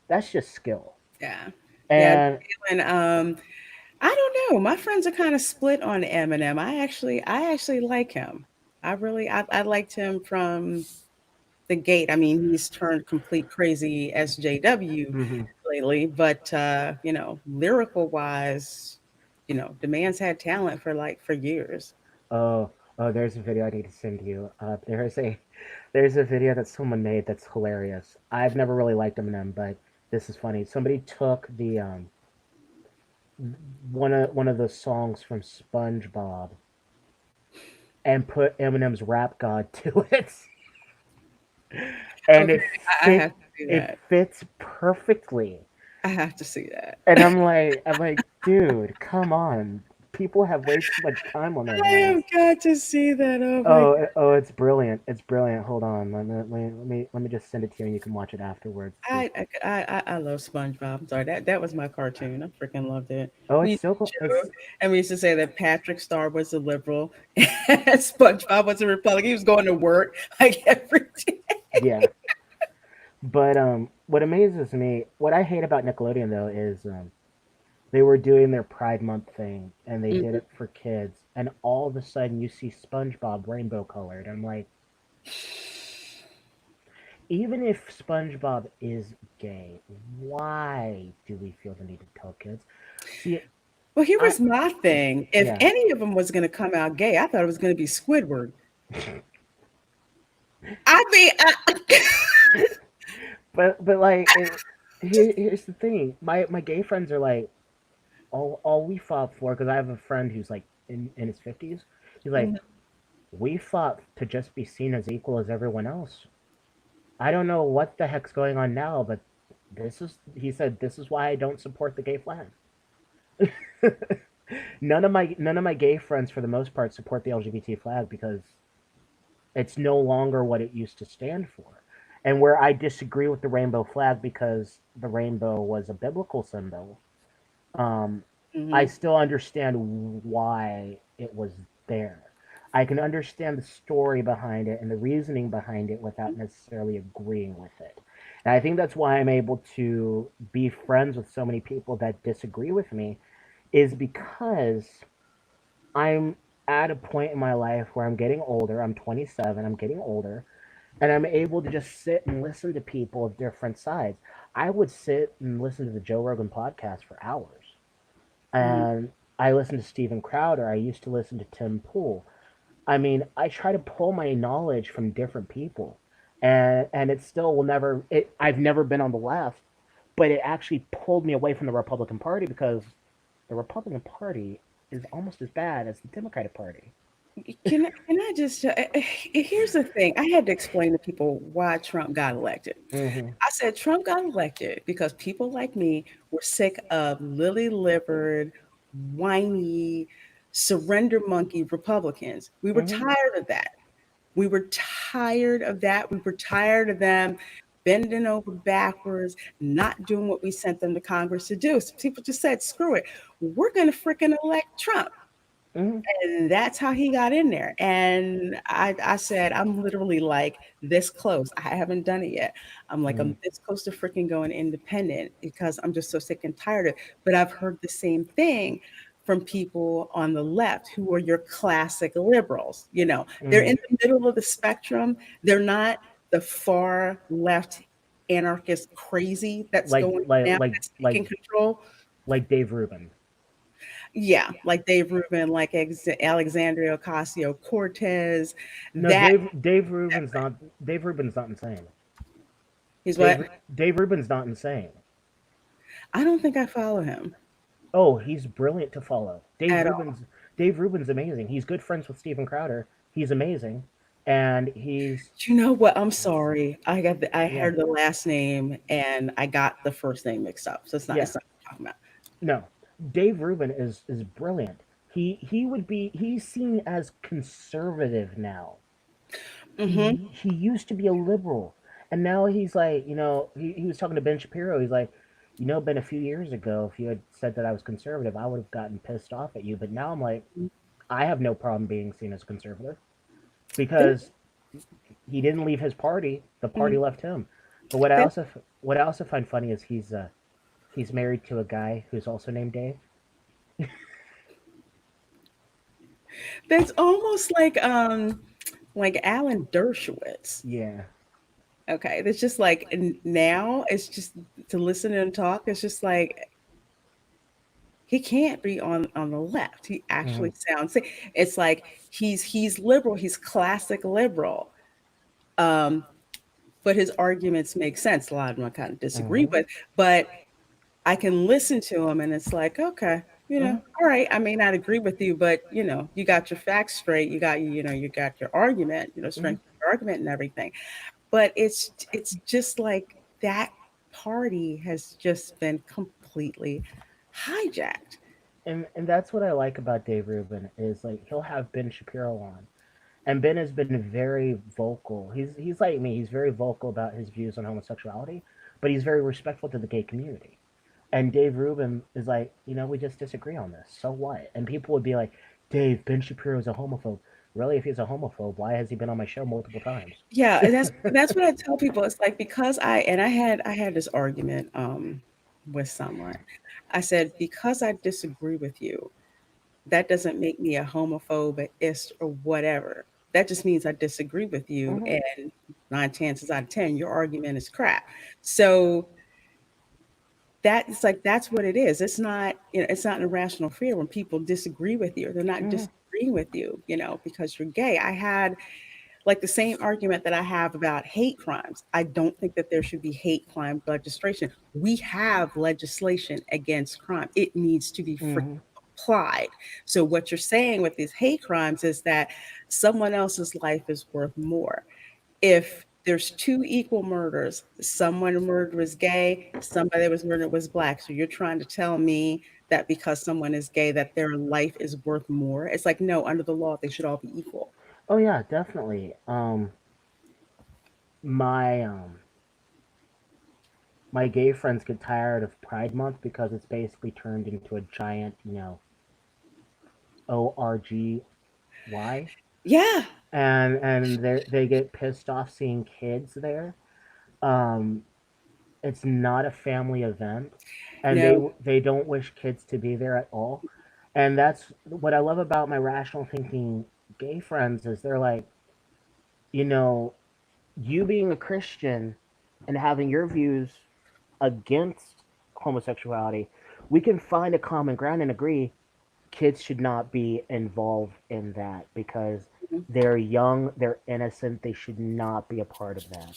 That's just skill. Yeah. Yeah. And And I don't know. My friends are kind of split on Eminem. I actually like him. I liked him from the gate. I mean, he's turned complete crazy SJW mhm. lately, but lyrical wise, the man's had talent for years. Oh, oh, there's a video I need to send you. There's a video that someone made that's hilarious. I've never really liked Eminem, but this is funny. Somebody took the one of the songs from SpongeBob and put Eminem's Rap God to it, and Okay, I have to see it that. fits perfectly. I have to see that. And I'm like, dude, come on. People have way too much time on their I have hands. got to see that. Oh my Oh, it's brilliant. It's brilliant. Hold on. Let me just send it to you and you can watch it afterwards. I love SpongeBob. I'm sorry, that was my cartoon. I freaking loved it. Oh, We it's used still to it's joke, and we used to say that Patrick Star was a liberal and SpongeBob was a Republican. He was going to work like every day. yeah. But what amazes me, what I hate about Nickelodeon though is they were doing their Pride Month thing and they did Mhm. it for kids and all of a sudden you see SpongeBob rainbow colored. I'm like, even if SpongeBob is gay, why do we feel the need to tell kids? See, Well, here I was my thing. If yeah, any of them was going to come out gay, I thought it was going to be Squidward. I mean, but like here's the thing. My gay friends are like all we fought for because I have a friend who's like in his 50s. He's like, we fought to just be seen as equal as everyone else. I don't know what the heck's going on now, but he said this is why I don't support the gay flag. None of my gay friends for the most part support the LGBT flag because it's no longer what it used to stand for. And where I disagree with the rainbow flag because the rainbow was a biblical symbol, um, I mhm. still understand why it was there. I can understand the story behind it and the reasoning behind it without necessarily agreeing with it. And I think that's why I'm able to be friends with so many people that disagree with me, is because I'm at a point in my life where I'm getting older. I'm 27, I'm getting older, and I'm able to just sit and listen to people of different sides. I would sit and listen to the Joe Rogan podcast for hours. Mhm. And I listen to Steven Crowder. I used to listen to Tim Pool. I mean, I try to pull my knowledge from different people. And it still will never I've never been on the left, but it actually pulled me away from the Republican Party because the Republican Party is almost as bad as the Democratic Party. Can I just here's the thing. I had to explain to people why Trump got elected. Mhm. I said Trump got elected because people like me were sick of lily livered, whiny, surrender monkey Republicans. We were Mhm. tired of that. We were tired of that. We were tired of them bending over backwards, not doing what we sent them to Congress to do. So people just said, screw it. We're going to freaking elect Trump. Mhm. And that's how he got in there. And I said, I'm literally like this close. I haven't done it yet. I'm Mhm. this close to freaking going independent because I'm just so sick and tired of it. But I've heard the same thing from people on the left who are your classic liberals. They're Mhm. in the middle of the spectrum. They're not the far left anarchist crazy that's Like going like now, like that's like taking control. like Dave Rubin. Yeah, like Dave Rubin, like Alexandria Ocasio-Cortez. No, That Dave Rubin's not insane. he's Dave what? Dave Rubin's not insane. I don't think I follow him Oh, he's brilliant to follow. at all. Dave Rubin's amazing. He's good friends with Steven Crowder. He's amazing, and he's You know what? I'm sorry. I yeah, heard the last name and I got the first name mixed up. So yeah. it's not what I'm talking about. No, Dave Rubin is brilliant. He's seen as conservative now. Hmm. He used to be a liberal, and now he's like, he was talking to Ben Shapiro. He's like, Ben, a few years ago, if you had said that I was conservative, I would have gotten pissed off at you. But now I'm like, I have no problem being seen as conservative There, because he didn't leave his party; the party mhm. left him. But what I there, also what I also find funny is he's married to a guy who's also named Dave. that's almost like Alan Dershowitz. Yeah. Okay, it's just like now it's just to listen and talk. It's just like he can't be on the left. He Hmm. actually sounds. It's like he's liberal. He's classic liberal. Um, but his arguments make sense. A lot of them I kind of disagree Hmm. with, but I can listen to him, and it's like, okay, Hmm. all right. I may not agree with you, but you got your facts straight. You got your argument. Hmm. Strength of your argument and everything. But it's just like that party has just been completely hijacked. And that's what I like about Dave Rubin is like he'll have Ben Shapiro on, and Ben has been very vocal. He's like me. He's very vocal about his views on homosexuality, but he's very respectful to the gay community. And Dave Rubin is like, we just disagree on this. So what? And people would be like, Dave, Ben Shapiro is a homophobe. Really, if he's a homophobe, why has he been on my show multiple times? Yeah, and that's what I tell people. It's like because I had this argument with someone. I said because I disagree with you, that doesn't make me a homophobe, ist, or whatever. that just means I disagree with you. Hmm. And nine chances out of 10, your argument is crap. So that's what it is. It's not, it's not an irrational fear when people disagree with you. They're not Hmm. disagreeing with you, because you're gay. I had like the same argument that I have about hate crimes. I don't think that there should be hate crime legislation. We have legislation against crime. It needs to be Hmm. applied. So what you're saying with these hate crimes is that someone else's life is worth more. If there's two equal murders, someone murdered was gay, somebody that was murdered was black. So you're trying to tell me that because someone is gay, that their life is worth more? It's like, no, under the law, they should all be equal. Oh yeah, definitely. My my gay friends get tired of Pride Month because it's basically turned into a giant, ORGY, Yeah. and they get pissed off seeing kids there. Um, it's not a family event, and No. they don't wish kids to be there at all. And that's what I love about my rational thinking gay friends is they're like, you know, you being a Christian and having your views against homosexuality, we can find a common ground and agree kids should not be involved in that because Mhm. they're young, they're innocent, they should not be a part of that.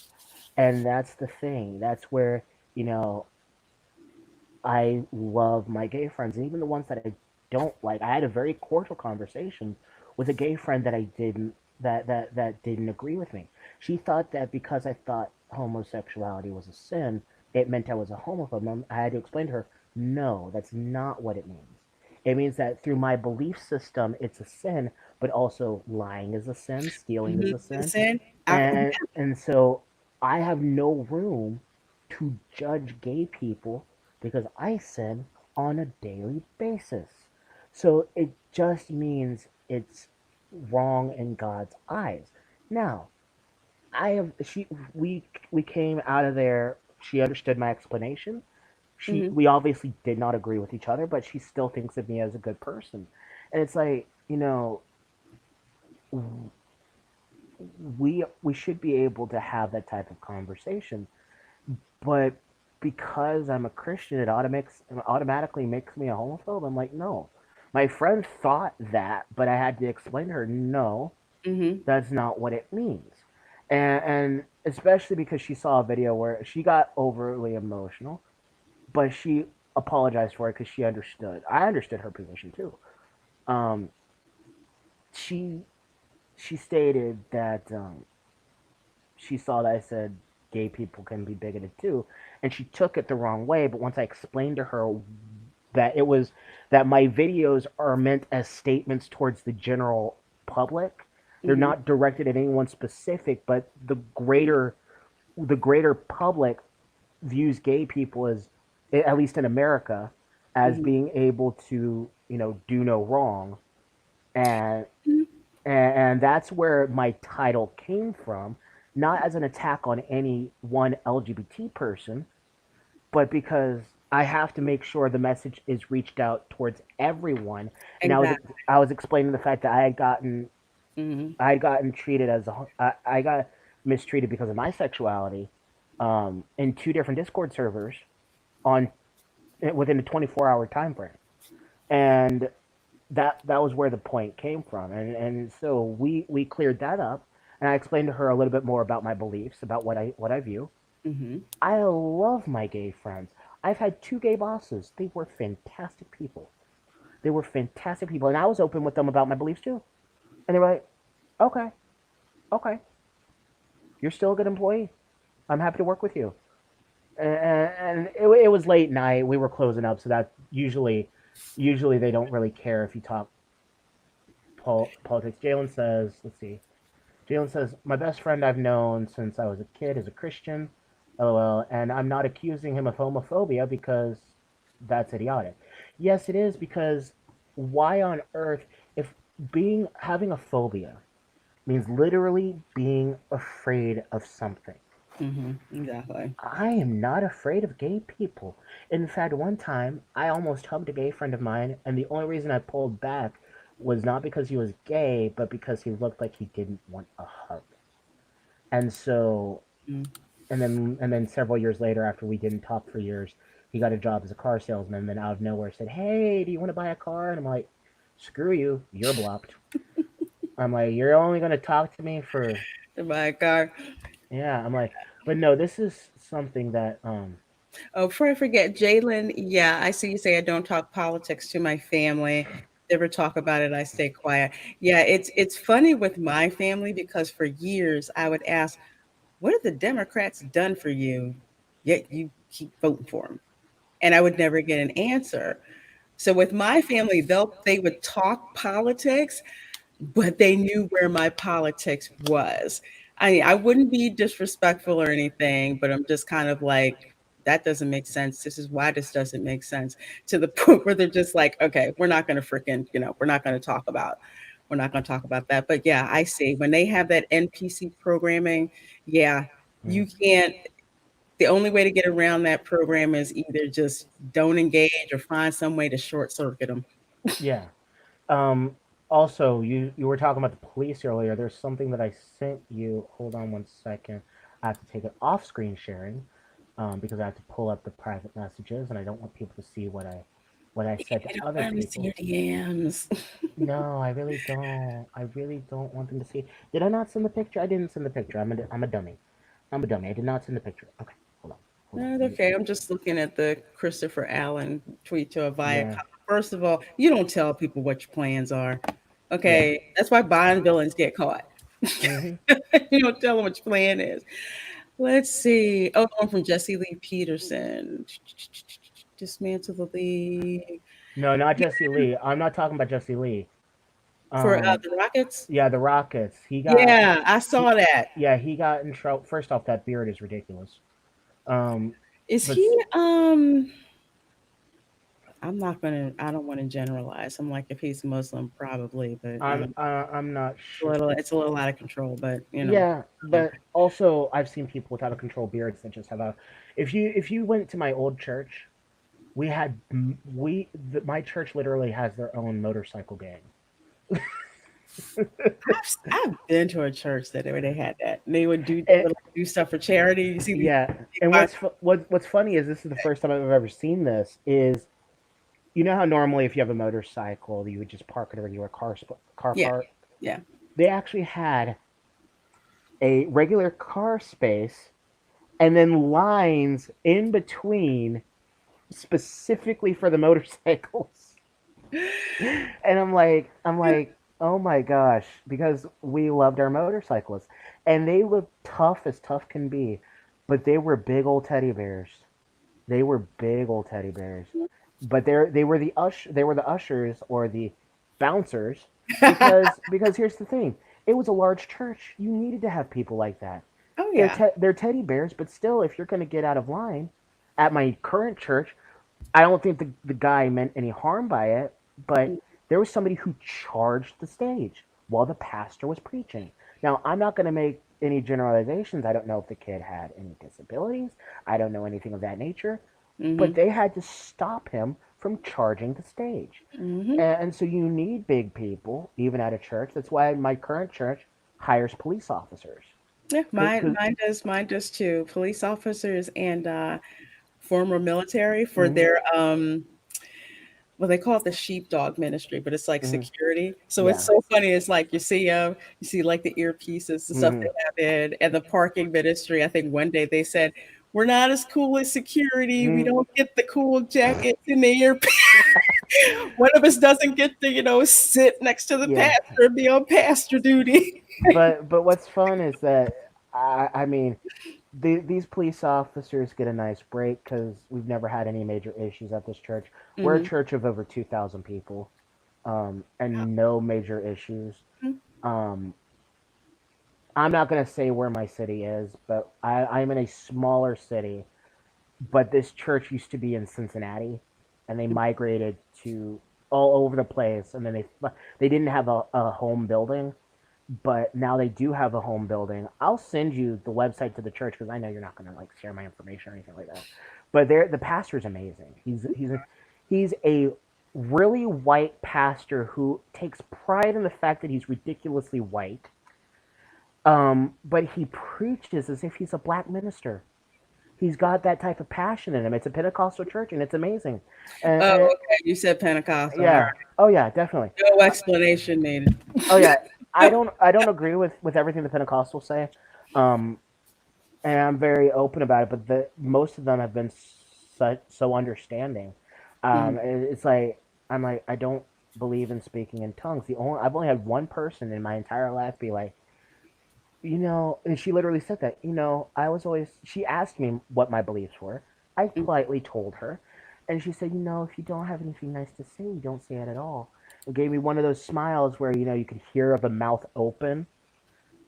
And that's the thing. That's where, you know, I love my gay friends, and even the ones that I don't like. I had a very cordial conversation with a gay friend that I didn't that didn't agree with me. She thought that because I thought homosexuality was a sin, it meant I was a homophobe. And I had to explain to her, no, that's not what it means. It means that through my belief system, it's a sin, but also lying is a sin, stealing is Mhm. a sin, Sin. and so I have no room to judge gay people because I sin on a daily basis. So it just means it's wrong in God's eyes. Now, I have she we came out of there. She understood my explanation. She Mhm. We obviously did not agree with each other, but she still thinks of me as a good person. And it's like, we should be able to have that type of conversation, but because I'm a Christian, it automatically makes me a homophobe. I'm like, no. My friend thought that, but I had to explain to her, no, Mhm. that's not what it means. And especially because she saw a video where she got overly emotional, but she apologized for it because she understood. I understood her position too. Um, she she stated that she saw that I said gay people can be bigoted too, and she took it the wrong way. But once I explained to her that it was that my videos are meant as statements towards the general public, they're Mhm. not directed at anyone specific, but the greater public views gay people as, at least in America, as Mhm. being able to do no wrong, and Mhm. and that's where my title came from, not as an attack on any one LGBT person, but because I have to make sure the message is reached out towards everyone. And Exactly. I was explaining the fact that Mhm. I had gotten treated as I got mistreated because of my sexuality, in two different Discord servers on within a 24-hour time frame, and that was where the point came from, and so we cleared that up, and I explained to her a little bit more about my beliefs, about what I view. Mhm. I love my gay friends. I've had two gay bosses. They were fantastic people. They were fantastic people, and I was open with them about my beliefs too. And they were like, "Okay, okay, you're still a good employee. I'm happy to work with you." And it was late night. We were closing up, so that usually they don't really care if you talk politics. Jalen says, let's see. Jalen says, my best friend I've known since I was a kid is a Christian. LOL. And I'm not accusing him of homophobia because that's idiotic. Yes, it is because why on earth, if having a phobia means literally being afraid of something. Mhm. Exactly. I am not afraid of gay people. In fact, one time I almost hugged a gay friend of mine, and the only reason I pulled back was not because he was gay, but because he looked like he didn't want a hug. And so, Mm. and then several years later, after we didn't talk for years, he got a job as a car salesman. And then out of nowhere said, "Hey, do you want to buy a car?" And I'm like, "Screw you, you're blocked." I'm like, "You're only gonna talk to me for My God. yeah." I'm like, but no, this is something that Oh, before I forget, Jalen, yeah, I see you say I don't talk politics to my family. Never talk about it. I stay quiet. Yeah, it's funny with my family because for years I would ask, "What have the Democrats done for you? Yet you keep voting for them," and I would never get an answer. So with my family, they would talk politics, but they knew where my politics was. I wouldn't be disrespectful or anything, but I'm just kind of like, that doesn't make sense. This is why this doesn't make sense. To the point where they're just like, okay, we're not going to freaking, we're not going to talk about. We're not going to talk about that. But yeah, I see. When they have that NPC programming, yeah, mm, you can't. The only way to get around that program is either just don't engage or find some way to short circuit them. yeah. Um, Also, you were talking about the police earlier. There's something that I sent you. Hold on one second. I have to take it off screen sharing, because I have to pull up the private messages, and I don't want people to see what I said to You don't other want them to see people. your DMs. No, I really don't. I really don't want them to see. Did I not send the picture? I didn't send the picture. I'm a dummy. I'm a dummy. I did not send the picture. Okay, hold on, hold on. No, it's okay. I'm just looking at the Christopher Allen tweet to a via. Yeah, First of all, you don't tell people what your plans are. yeah. Okay, that's why Bond villains get caught. Mhm. You don't tell them what your plan is. Let's see. Oh, one from Jesse Lee Peterson. Dismantle the league No, not Jesse Lee. I'm not talking about Jesse Lee. for Um, the Rockets. yeah, the Rockets. Yeah, I He, saw that. yeah, he got in trouble. First off, that beard is ridiculous. Um, Is but he? I'm not gonna. I don't want to generalize. I'm like, if he's Muslim, probably, but I'm not it's a sure. little, it's a little out of control. But Yeah, okay. but also I've seen people without a control beards that just have a. If you went to my old church, we had my church literally has their own motorcycle gang. I've been to a church that where they had that. And they And, would like do stuff for charity. You see these yeah, big and box. what's funny is this is the first time I've ever seen this. Is you know how normally if you have a motorcycle you would just park it in a regular car Yeah, park. yeah. They actually had a regular car space and then lines in between specifically for the motorcycles. And I'm like, oh my gosh, because we loved our motorcyclists, and they looked tough as tough can be, but they were big old teddy bears. They were big old teddy bears, but they were the ushers or the bouncers, because here's the thing: it was a large church. You needed to have people like that. Oh They're yeah. they're teddy bears, but still, if you're going to get out of line, at my current church, I don't think the guy meant any harm by it, but there was somebody who charged the stage while the pastor was preaching. Now, I'm not going to make any generalizations. I don't know if the kid had any disabilities. I don't know anything of that nature, but Mm-hmm. they had to stop him from charging the stage. Mm-hmm. And so you need big people, even at a church. That's why my current church hires police officers. Yeah, Cause, mine cause, mine does too. Police officers and former military for mm-hmm, their well, they call it the sheepdog ministry, but it's like mm-hmm, security. So it's yeah, so funny. It's like you see like the earpieces and stuff mm-hmm, they have in, and the parking ministry. I think one day they said, "We're not as cool as security. We mm-hmm. don't get the cool jackets and the earpiece. One of us doesn't get to, sit next to the Yeah. pastor and be on pastor duty." But what's fun is that I mean these police officers get a nice break because we've never had any major issues at this church. We're a Mhm. church of over 2,000 people, and no major issues. Um, I'm not gonna say where my city is, but I'm in a smaller city. But this church used to be in Cincinnati, and they migrated to all over the place, and then they didn't have a home building, but now they do have a home building. I'll send you the website to the church because I know you're not going to like share my information or anything like that. But the pastor's amazing. He's a really white pastor who takes pride in the fact that he's ridiculously white, but he preaches as if he's a black minister. He's got that type of passion in him. It's a Pentecostal church, and it's amazing. Oh, And okay. You said Pentecostal. All right. yeah, oh yeah, definitely. No explanation needed. Oh yeah, I don't agree with everything the Pentecostals say, um, and I'm very open about it. But most of them have been so understanding. Mhm. It's like I'm like I don't believe in speaking in tongues. The only I've only had one person in my entire life be like, and she literally said that. I was always. She asked me what my beliefs were. I politely told her, and she said, if you don't have anything nice to say, you don't say it at all. And gave me one of those smiles where you could hear the mouth open,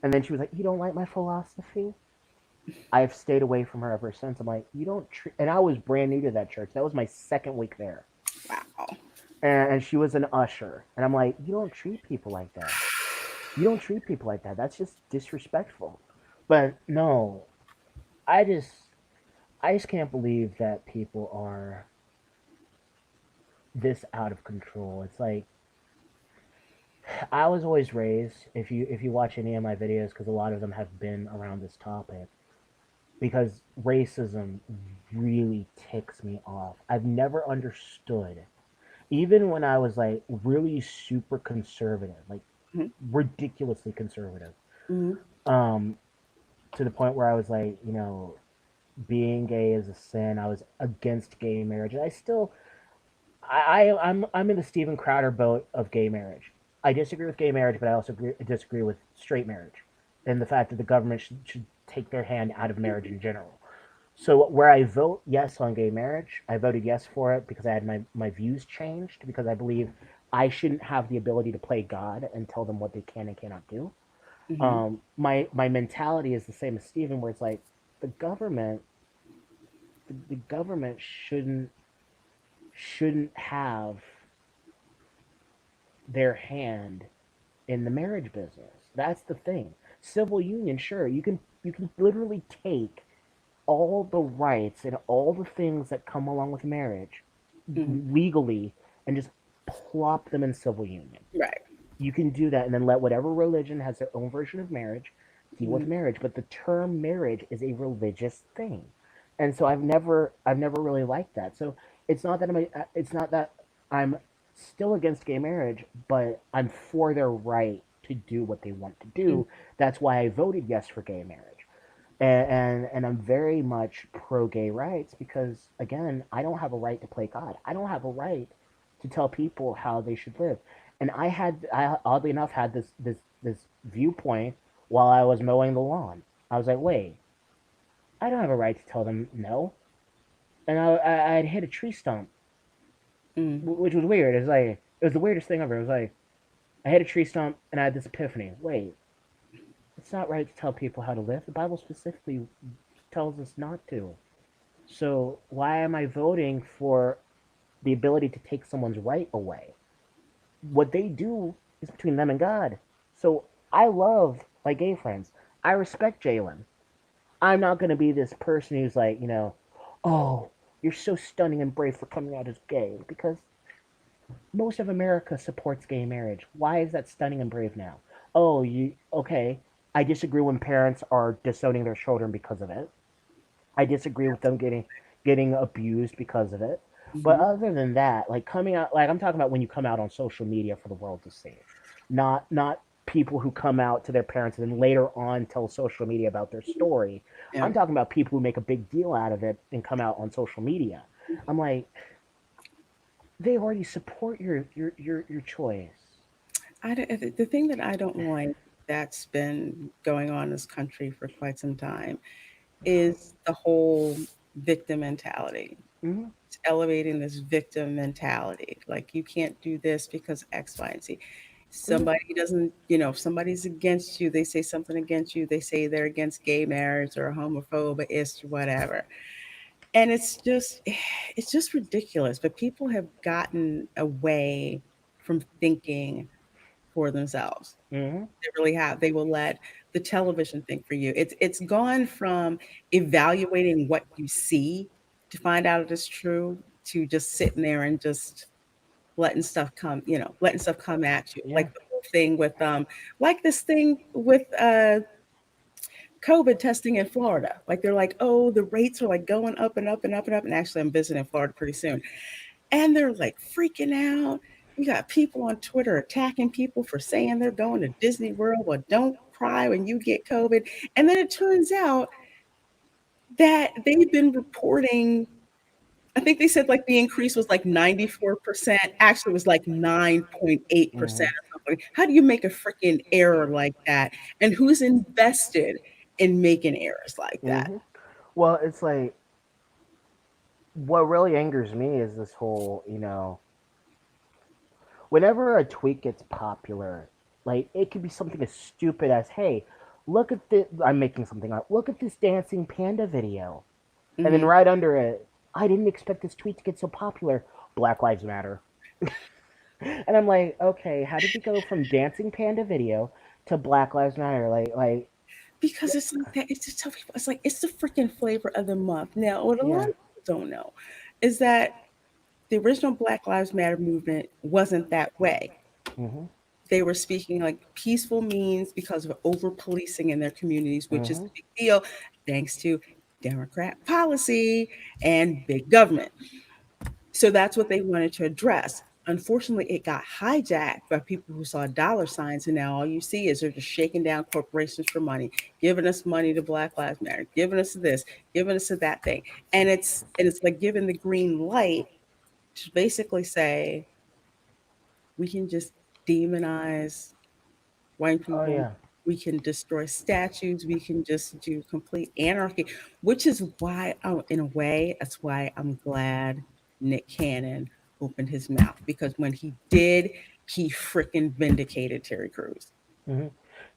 and then she was like, "You don't like my philosophy." I've stayed away from her ever since. I'm like, you don't treat, and I was brand new to that church. That was my second week there, Wow. and she was an usher, and I'm like, you don't treat people like that. You don't treat people like that. That's just disrespectful. But no, I just, I just can't believe that people are this out of control. It's like I was always raised. If you watch any of my videos, because a lot of them have been around this topic, because racism really ticks me off. I've never understood, even when I was like really super conservative, like Mhm. ridiculously conservative, Mhm. um, to the point where I was like, being gay is a sin. I was against gay marriage. And I still, I'm in the Steven Crowder boat of gay marriage. I disagree with gay marriage, but I also disagree with straight marriage, and the fact that the government should take their hand out of marriage in general. So where I vote yes on gay marriage, I voted yes for it because I had my views changed because I believe I shouldn't have the ability to play God and tell them what they can and cannot do. Mhm. My mentality is the same as Stephen, where it's like the government the government shouldn't have their hand in the marriage business. That's the thing. Civil union, sure, you can literally take all the rights and all the things that come along with marriage Mhm. legally and just plop them in civil union. Right. You can do that and then let whatever religion has their own version of marriage deal with Mhm. marriage. But the term marriage is a religious thing. And so I've never really liked that. So it's not that I'm still against gay marriage, but I'm for their right to do what they want to Mhm. do. That's why I voted yes for gay marriage. And I'm very much pro gay rights because again, I don't have a right to play God. I don't have a right to tell people how they should live. And I oddly enough had this viewpoint while I was mowing the lawn. I was like, wait, I don't have a right to tell them no. And I had hit a tree stump, Mhm. which was weird. It was the weirdest thing ever. It was like I hit a tree stump and I had this epiphany. Wait, it's not right to tell people how to live. The Bible specifically tells us not to. So why am I voting for the ability to take someone's right away? What they do is between them and God. So I love my gay friends. I respect Jalen. I'm not going to be this person who's like, oh, you're so stunning and brave for coming out as gay because most of America supports gay marriage. Why is that stunning and brave now? Oh, you okay? I disagree when parents are disowning their children because of it. I disagree with them getting abused because of it. But Mhm. other than that, like coming out, like I'm talking about when you come out on social media for the world to see, not people who come out to their parents and then later on tell social media about their story. Yeah. I'm talking about people who make a big deal out of it and come out on social media. I'm like, they already support your choice. The thing that I don't like that's been going on in this country for quite some time is the whole victim mentality. Mm-hmm. It's elevating this victim mentality. Like you can't do this because X, Y, and Z. Mm-hmm. Somebody doesn't, if somebody's against you, they say something against you, they say they're against gay marriage or homophobe, is whatever. And it's just ridiculous. But people have gotten away from thinking for themselves. Mm-hmm. They really have. They will let the television think for you. It's gone from evaluating what you see to find out if it's true to just sitting there and just letting stuff come at you. Yeah. Like the whole thing with like this thing with COVID testing in Florida. Like they're like, oh, the rates are like going up and up and up and up. And actually, I'm visiting Florida pretty soon, and they're like freaking out. You got people on Twitter attacking people for saying they're going to Disney World. Well, don't cry when you get COVID. And then it turns out that they've been reporting. I think they said like the increase was like 94%. Actually, it was like 9.8% Hmm. or something. How do you make a freaking error like that? And who's invested in making errors like that? Hmm. Well, it's like what really angers me is this whole, whenever a tweet gets popular, like it could be something as stupid as, "Hey, look at this." I'm making something up. Look at this dancing panda video, and then Hmm. right under it, "I didn't expect this tweet to get so popular. Black Lives Matter." And I'm like, okay, how did we go from dancing panda video to Black Lives Matter? Because it's like that. It's just tell people it's like it's the freaking flavor of the month. Now, what a lot yeah. of people don't know is that the original Black Lives Matter movement wasn't that way. Hmm. They were speaking like peaceful means because of over policing in their communities, which is Hmm. a big deal thanks to Democrat policy and big government. So that's what they wanted to address. Unfortunately, it got hijacked by people who saw dollar signs, and now all you see is they're just shaking down corporations for money, giving us money to Black Lives Matter, giving us this, giving us to that thing, and it's like giving the green light to basically say we can just demonize white Oh people. yeah. We can destroy statues. We can just do complete anarchy, which is why, oh, in a way, that's why I'm glad Nick Cannon opened his mouth because when he did, he freaking vindicated Terry Crews. Hmm.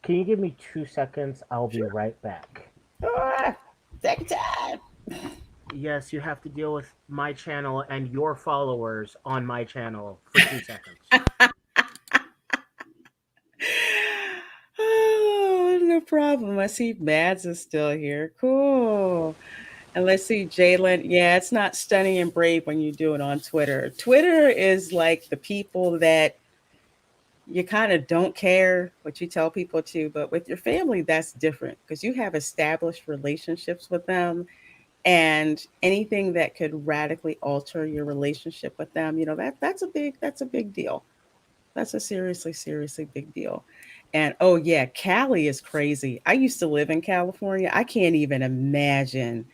Can you give me 2 seconds? I'll be Sure. right back. Ah, second time. Yes, you have to deal with my channel and your followers on my channel for 2 seconds. Oh, no problem. I see Mads is still here. Cool. And let's see, Jalen. Yeah, it's not stunning and brave when you do it on Twitter. Twitter is like the people that you kind of don't care what you tell people to, but with your family, that's different because you have established relationships with them. And anything that could radically alter your relationship with them, that's a big deal. That's a seriously, seriously big deal. And oh yeah, Cali is crazy. I used to live in California. I can't even imagine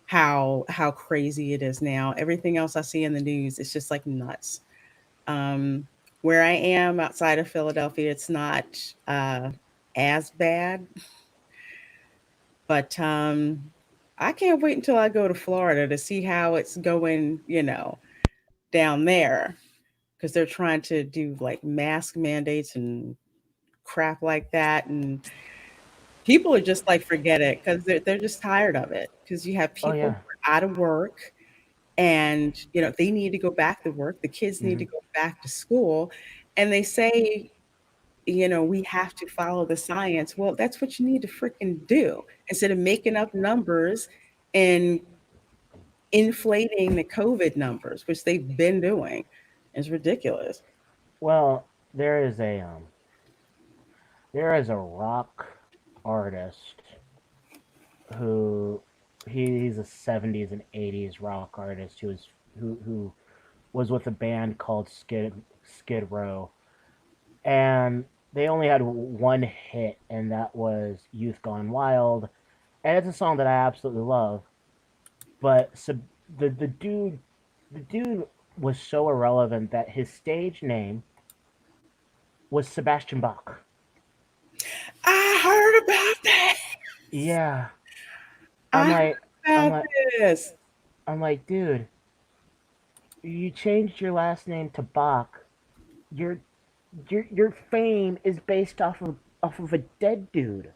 how crazy it is now. Everything else I see in the news, it's just like nuts. Um, where I am outside of Philadelphia, it's not uh, as bad, but I can't wait until I go to Florida to see how it's going. Down there because they're trying to do like mask mandates and crap like that, and people are just like forget it because they're just tired of it because you have Oh people yeah. who are out of work and they need to go back to work, the kids need to Hmm. go back to school, and they say we have to follow the science. Well, that's what you need to freaking do instead of making up numbers and inflating the COVID numbers, which they've been doing. It's ridiculous. Well, there is a rock artist who he's a 70s and 80s rock artist who was with a band called Skid Row, and they only had one hit, and that was Youth Gone Wild, and it's a song that I absolutely love. But the dude was so irrelevant that his stage name was Sebastian Bach. I heard about that. Yeah, I'm I heard like, I'm about like, this. I'm like, dude, you changed your last name to Bach. Your your fame is based off of a dead dude.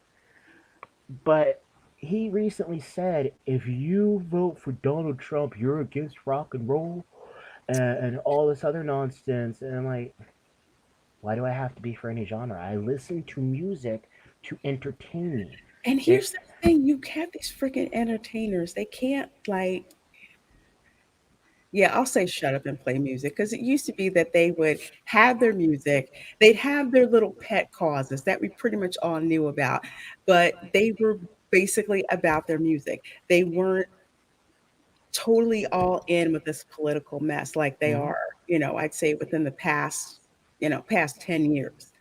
But he recently said, if you vote for Donald Trump, you're against rock and roll and all this other nonsense. And I'm like, why do I have to be for any genre? I listen to music to entertain me. And It, here's the thing, you have these freaking entertainers. They can't like Yeah, I'll say shut up and play music because it used to be that they would have their music, they'd have their little pet causes that we pretty much all knew about, but they were basically about their music. They weren't totally all in with this political mess like they Hmm. are, I'd say within the past 10 years.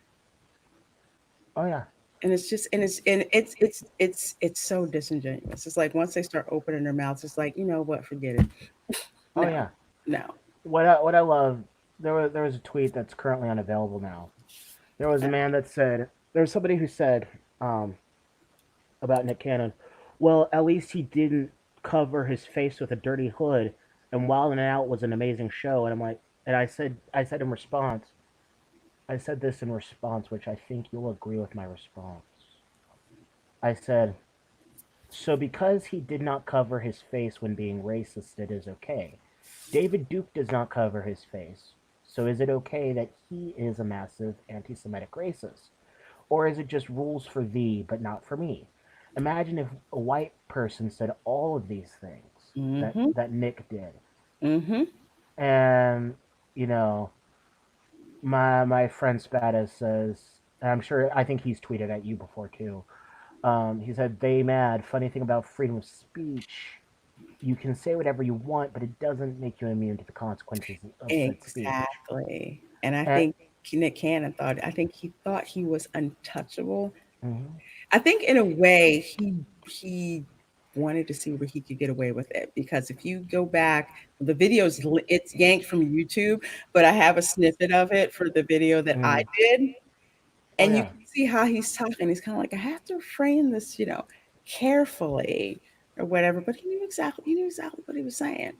Oh yeah. And it's just and it's so disingenuous. It's like once they start opening their mouths, it's like, you know what, forget it. Oh No, yeah. no. What I love, there was a tweet that's currently unavailable now. There was a man that said, there was somebody who said, um, about Nick Cannon, well, at least he didn't cover his face with a dirty hood, and Wild and Out was an amazing show. And I'm like, and I said in response, I said this in response, which I think you'll agree with my response. I said, so because he did not cover his face when being racist, it is okay. David Duke does not cover his face. So is it okay that he is a massive anti Semitic racist? Or is it just rules for thee, but not for me? Imagine if a white person said all of these things Mm-hmm. that Nick did. Mm-hmm. And, you know, my friend Spadis says, and I'm sure, I think he's tweeted at you before too. He said, they mad. Funny thing about freedom of speech, you can say whatever you want, but it doesn't make you immune to the consequences of said speech. Exactly. And I And, think Nick Cannon I think he thought he was untouchable. mhm, I think in a way he wanted to see where he could get away with it because if you go back, the video's it's yanked from YouTube, but I have a snippet of it for the video that I mhm. did, Oh and you yeah, can see how he's talking. He's kind of like, I have to frame this, carefully or whatever. But he knew exactly what he was saying.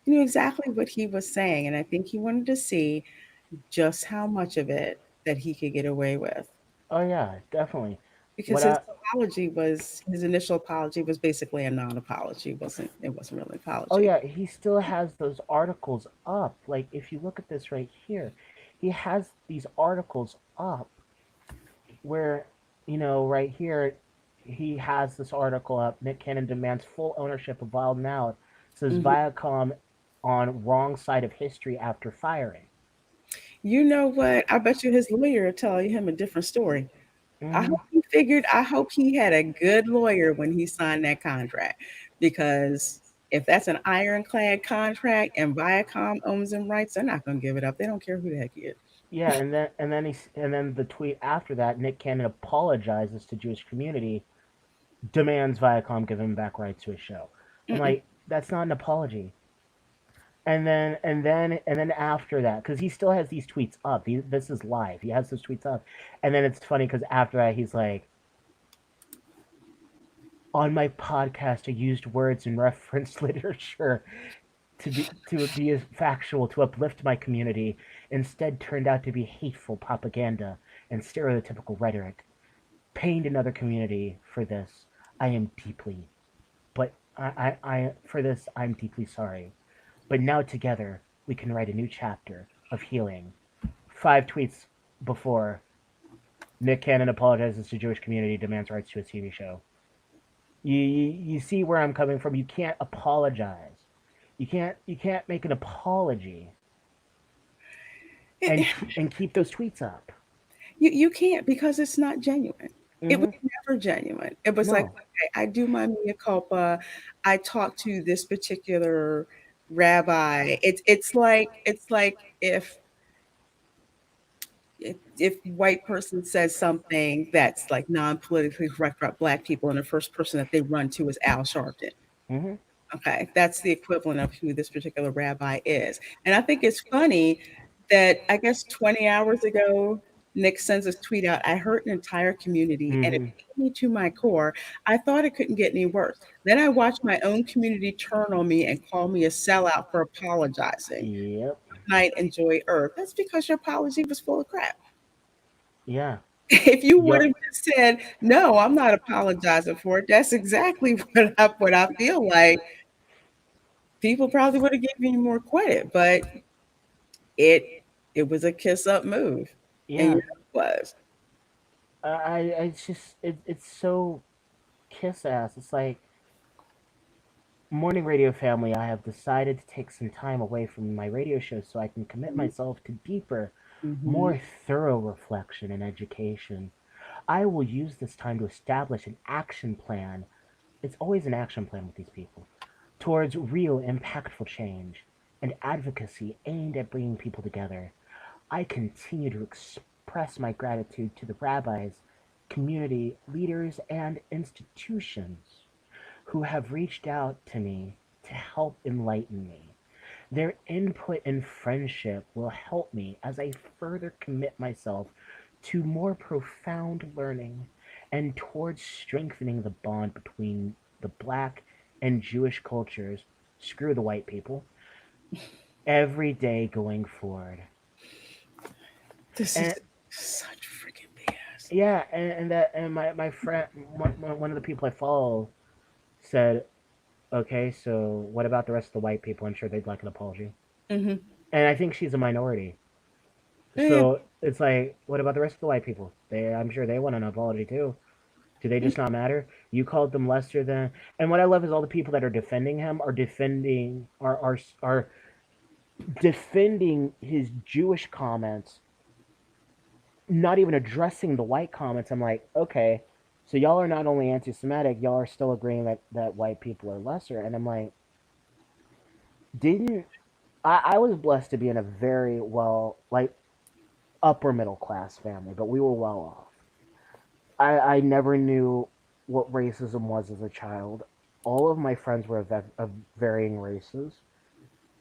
He knew exactly what he was saying, and I think he wanted to see just how much of it that he could get away with. oh yeah, definitely. Because What I his initial apology was basically a non-apology. It wasn't really an Oh apology. yeah, he still has those articles up. Like if you look at this right here, he has these articles up where, right here, he has this article up. Nick Cannon demands full ownership of Wild 'N Out. Says Mhm. Viacom on wrong side of history after firing. You know what? I bet you his lawyer will tell him a different story. Hmm. I hope he had a good lawyer when he signed that contract because if that's an ironclad contract and Viacom owns them rights, they're not going to give it up. They don't care who the heck he is. Yeah, and then the tweet after that, Nick Cannon apologizes to Jewish community, demands Viacom give him back rights to his show. I'm Mm-mm. like, that's not an apology. And then after that, because he still has these tweets up. This is live. He has those tweets up, and then it's funny because after that he's like, on my podcast I used words and reference literature to be factual to uplift my community. Instead, turned out to be hateful propaganda and stereotypical rhetoric. Pained another community for this. I am deeply, but I for this I'm deeply sorry. But now together we can write a new chapter of healing. 5 tweets before, Nick Cannon apologizes to Jewish community, demands rights to a TV show. You see where I'm coming from. You can't apologize. You can't make an apology and It, and keep those tweets up. you can't because it's not genuine. It was Hmm. never genuine. It was like, No. okay, I do my mea culpa. I talk to this particular rabbi. It's like if white person says something that's like non-politically correct about black people and the first person that they run to is Al Sharpton. Hmm. Okay, that's the equivalent of who this particular rabbi is. And I think it's funny that I guess 20 hours ago, Nick sends this tweet out. I hurt an entire community and it Hmm. pained me to my core. I thought it couldn't get any worse. Then I watched my own community turn on me and call me a sellout for apologizing. Yep. Good night, enjoy Earth. That's because your apology was full of crap. Yeah. If you would Yup. have just said, no, I'm not apologizing for it, that's exactly what I feel like people probably would have given you more credit, but it it was a kiss up move, and you Yeah. know it was. It's just it's so kiss ass. It's like, morning radio family, I have decided to take some time away from my radio show so I can commit myself to deeper, Mm-hmm. more thorough reflection and education. I will use this time to establish an action plan. It's always an action plan with these people towards real impactful change and advocacy aimed at bringing people together. I continue to express my gratitude to the rabbis, community leaders, and institutions who have reached out to me to help enlighten me. Their input and friendship will help me as I further commit myself to more profound learning and towards strengthening the bond between the black and Jewish cultures, screw the white people, every day going forward. This And is such freaking BS. yeah, and my friend, one of the people I follow said, okay, so what about the rest of the white people? I'm sure they'd like an apology. Mm-hmm. And I think she's a minority. Yeah, yeah. So it's like, what about the rest of the white people? I'm sure they want an apology too. Do they Mm. just not matter? You called them lesser than, and what I love is all the people that are defending him are defending his Jewish comments, not even addressing the white comments. I'm like, okay, so y'all are not only anti-Semitic, y'all are still agreeing that white people are lesser. And I'm like, didn't I was blessed to be in a very well, like, upper middle class family, but we were well off. I never knew what racism was as a child. All of my friends were of varying races.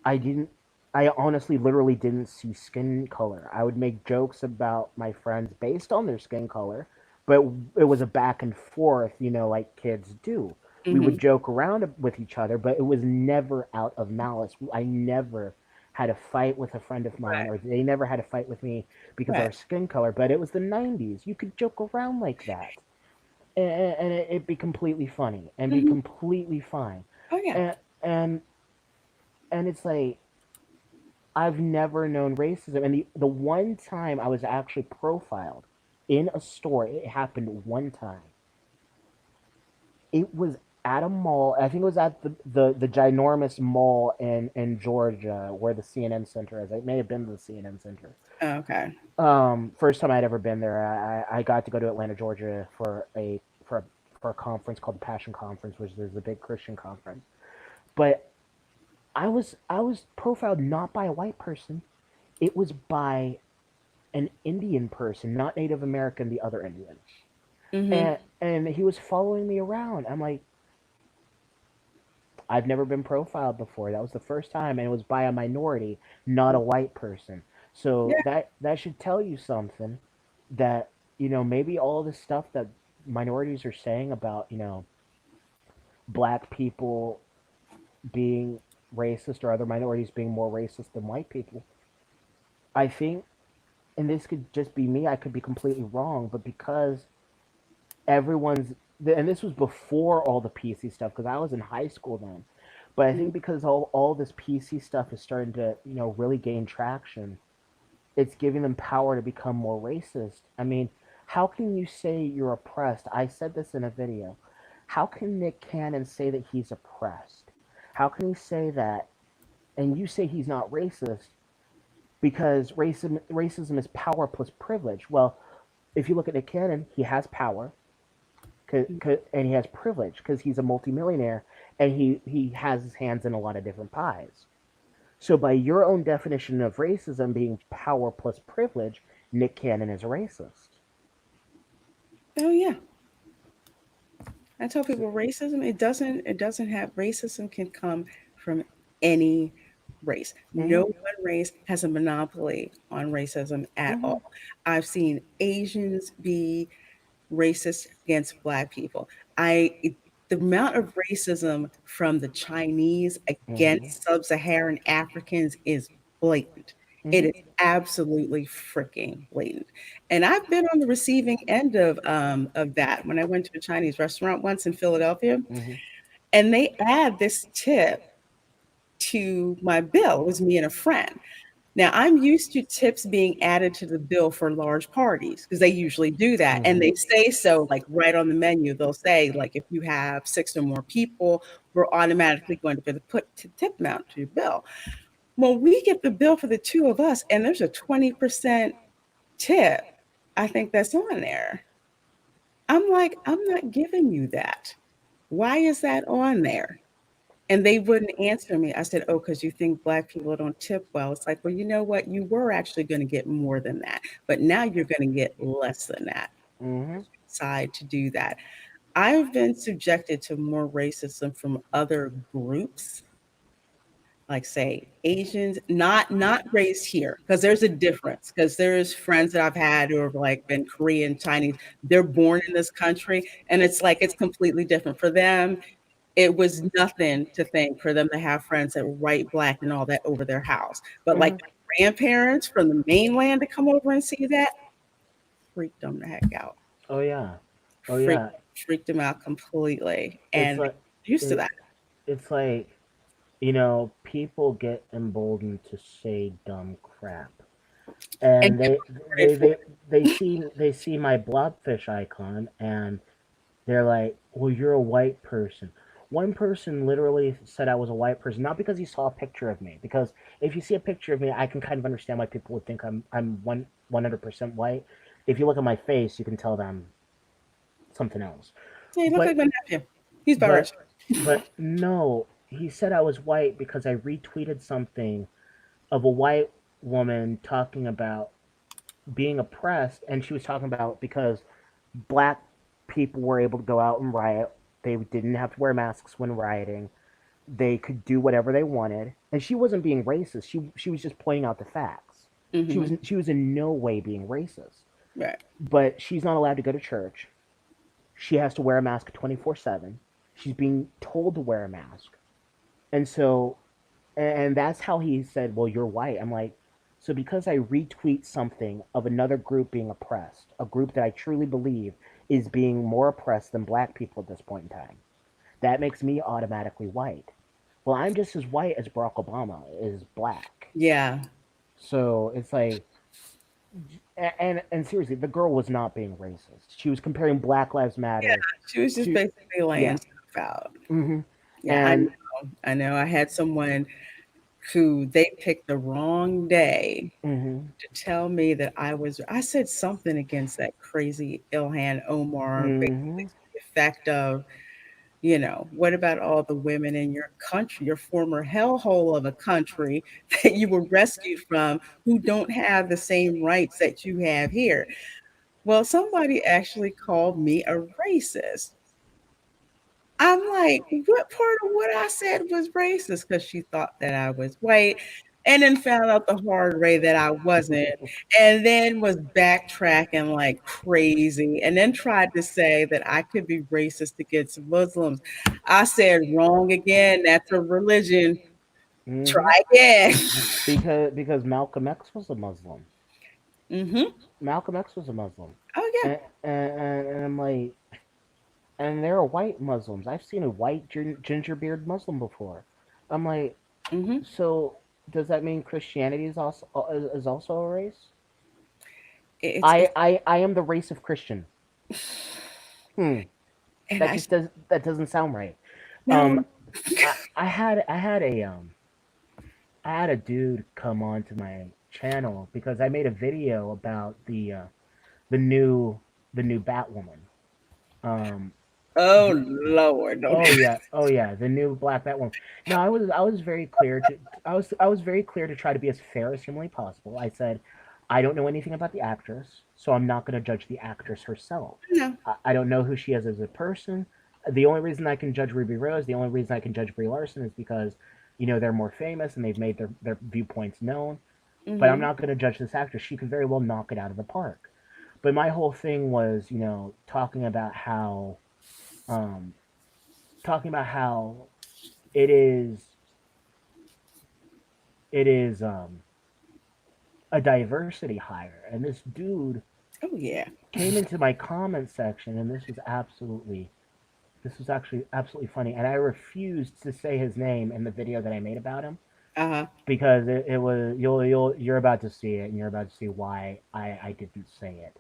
I didn't. I honestly, literally didn't see skin color. I would make jokes about my friends based on their skin color, but it was a back and forth, like kids do. We Mm-hmm. would joke around with each other, but it was never out of malice. I never had a fight with a friend of mine, Right, or they never had a fight with me because of right. our skin color. But it was the '90s. You could joke around like that, and it'd be completely funny and be Mm-hmm. completely fine. Oh yeah. And and and it's like I've never known racism. And the one time I was actually profiled in a store, it happened one time. It was at a mall. I think it was at the ginormous mall in Georgia where the CNN Center is. It may have been the CNN Center. Okay. First time I'd ever been there. I got to go to Atlanta, Georgia for a conference called the Passion Conference, which is a big Christian conference. But I was profiled not by a white person. It was by an Indian person, not Native American, the other Indian. Mm-hmm. And he was following me around. I'm like, I've never been profiled before. That was the first time, and it was by a minority, not a white person. So Yeah. that should tell you something that maybe all this stuff that minorities are saying about black people being racist or other minorities being more racist than white people. I think, and this could just be me, I could be completely wrong, but because everyone's and this was before all the PC stuff because I was in high school then. But I Mm-hmm. think because all this PC stuff is starting to really gain traction, it's giving them power to become more racist. I mean, how can you say you're oppressed? I said this in a video. How can Nick Cannon say that he's oppressed? How can he say that and you say he's not racist because racism is power plus privilege? Well, if you look at Nick Cannon, he has power, and he has privilege because he's a multimillionaire and he has his hands in a lot of different pies. So by your own definition of racism being power plus privilege, Nick Cannon is a racist. Oh yeah. I tell So, people racism, it doesn't have racism can come from any race. No mm-hmm, one race has a monopoly on racism at mm-hmm, all. I've seen Asians be racist against black people. The amount of racism from the Chinese mm-hmm, against sub-Saharan Africans is blatant. It mm-hmm, is absolutely freaking blatant. And I've been on the receiving end of that when I went to a Chinese restaurant once in Philadelphia, mm-hmm, and they add this tip to my bill. It was me and a friend. Now, I'm used to tips being added to the bill for large parties because they usually do that. And Mm-hmm. they say so, like right on the menu, they'll say, like, if you have six or more people, we're automatically going to put tip amount to your bill. Well, we get the bill for the two of us, and there's a 20% tip. I think that's on there. I'm like, I'm not giving you that. Why is that on there? And they wouldn't answer me. I said, "Oh, because you think Black people don't tip well." It's like, well, you know what? You were actually going to get more than that, but now you're going to get less than that. Mm-hmm. Decide to do that. I've been subjected to more racism from other groups, like say Asians, not raised here, because there's a difference. Because there's friends that I've had who have like been Korean, Chinese. They're born in this country, and it's like it's completely different for them. It was nothing to think for them to have friends that were white, black, and all that over their house. But like Mm-hmm. my grandparents from the mainland to come over and see that freaked them the heck out. Oh yeah. Oh Freaked yeah. freaked them out completely, It's and like used to it. that. It's like people get emboldened to say dumb crap, And and get they rewarded for they they see my blobfish icon, and they're like, "Well, you're a white person." One person literally said I was a white person, not because he saw a picture of me. Because if you see a picture of me, I can kind of understand why people would think I'm 100% white. If you look at my face, you can tell that I'm something else. it. Hey, look like But my nephew. He's but Birish. but no, he said I was white because I retweeted something of a white woman talking about being oppressed, and she was talking about because black people were able to go out and riot. They didn't have to wear masks when rioting. They could do whatever they wanted, and she wasn't being racist. She was just pointing out the facts. Hmm. She was in no way being racist. Right. But she's not allowed to go to church. She has to wear a mask 24/7. She's being told to wear a mask, and so and that's how he said, "Well, you're white." I'm like, so because I retweet something of another group being oppressed, a group that I truly believe is being more oppressed than black people at this point in time, that makes me automatically white. Well, I'm just as white as Barack Obama is black. Yeah. So it's like, and seriously, the girl was not being racist. She was comparing Black Lives Yeah. Matter She was just to, basically laying yeah, stuff out. hmm Yeah, I and know. I know. I had someone who they picked the wrong day hmm to tell me that I said something against that crazy Ilhan Omar, basically hmm to the effect of, what about all the women in your country, your former hellhole of a country that you were rescued from, who don't have the same rights that you have here? Well, somebody actually called me a racist. I'm like, what part of what I said was racist? Because she thought that I was white, and then found out the hard way that I wasn't, and then was backtracking like crazy, and then tried to say that I could be racist against Muslims. I said, wrong again. That's a religion. Try hmm again. because Malcolm X was a Muslim. Hmm. Malcolm X was a Muslim, Oh yeah. and I'm like, and there are white Muslims. I've seen a white ginger beard Muslim before. I'm like, Hmm. so does that mean Christianity is also a race? It's I am the race of Christian. Hmm. and I That doesn't sound right. Um, no. I had a dude come on to my channel because I made a video about the new the new Batwoman. Um, Oh the Lord, don't. oh yeah, the new Black Batwoman. No, I was very clear to I was very clear to try to be as fair as humanly possible. I said I don't know anything about the actress, so I'm not going to judge the actress herself. No. I don't know who she is as a person. The only reason I can judge Ruby Rose, the only reason I can judge Brie Larson is because they're more famous and they've made their viewpoints known. But I'm Hmm. not going to judge this actress. She could very well knock it out of the park. But my whole thing was, um, talking about how it is it is a diversity hire, and this dude Oh yeah. came into my comment section, and this was actually absolutely funny, and I refused to say his name in the video that I made about him Uh-huh. because it was you're about to see it, and you're about to see why I didn't say it.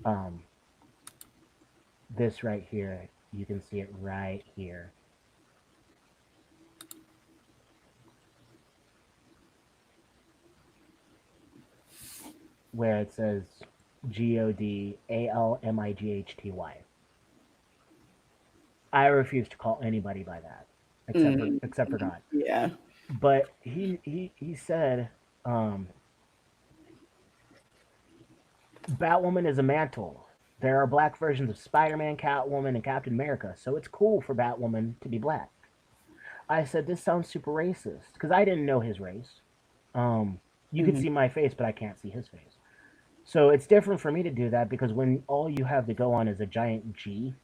Um, this right here, you can see it right here, where it says GODALMIGHTY. I refuse to call anybody by that, Mm, except for God. yeah. But he said, um, Batwoman is a mantle. There are black versions of Spider-Man, Catwoman, and Captain America, so it's cool for Batwoman to be black. I said this sounds super racist because I didn't know his race. You could Hmm. see my face, but I can't see his face. So it's different for me to do that because when all you have to go on is a giant G,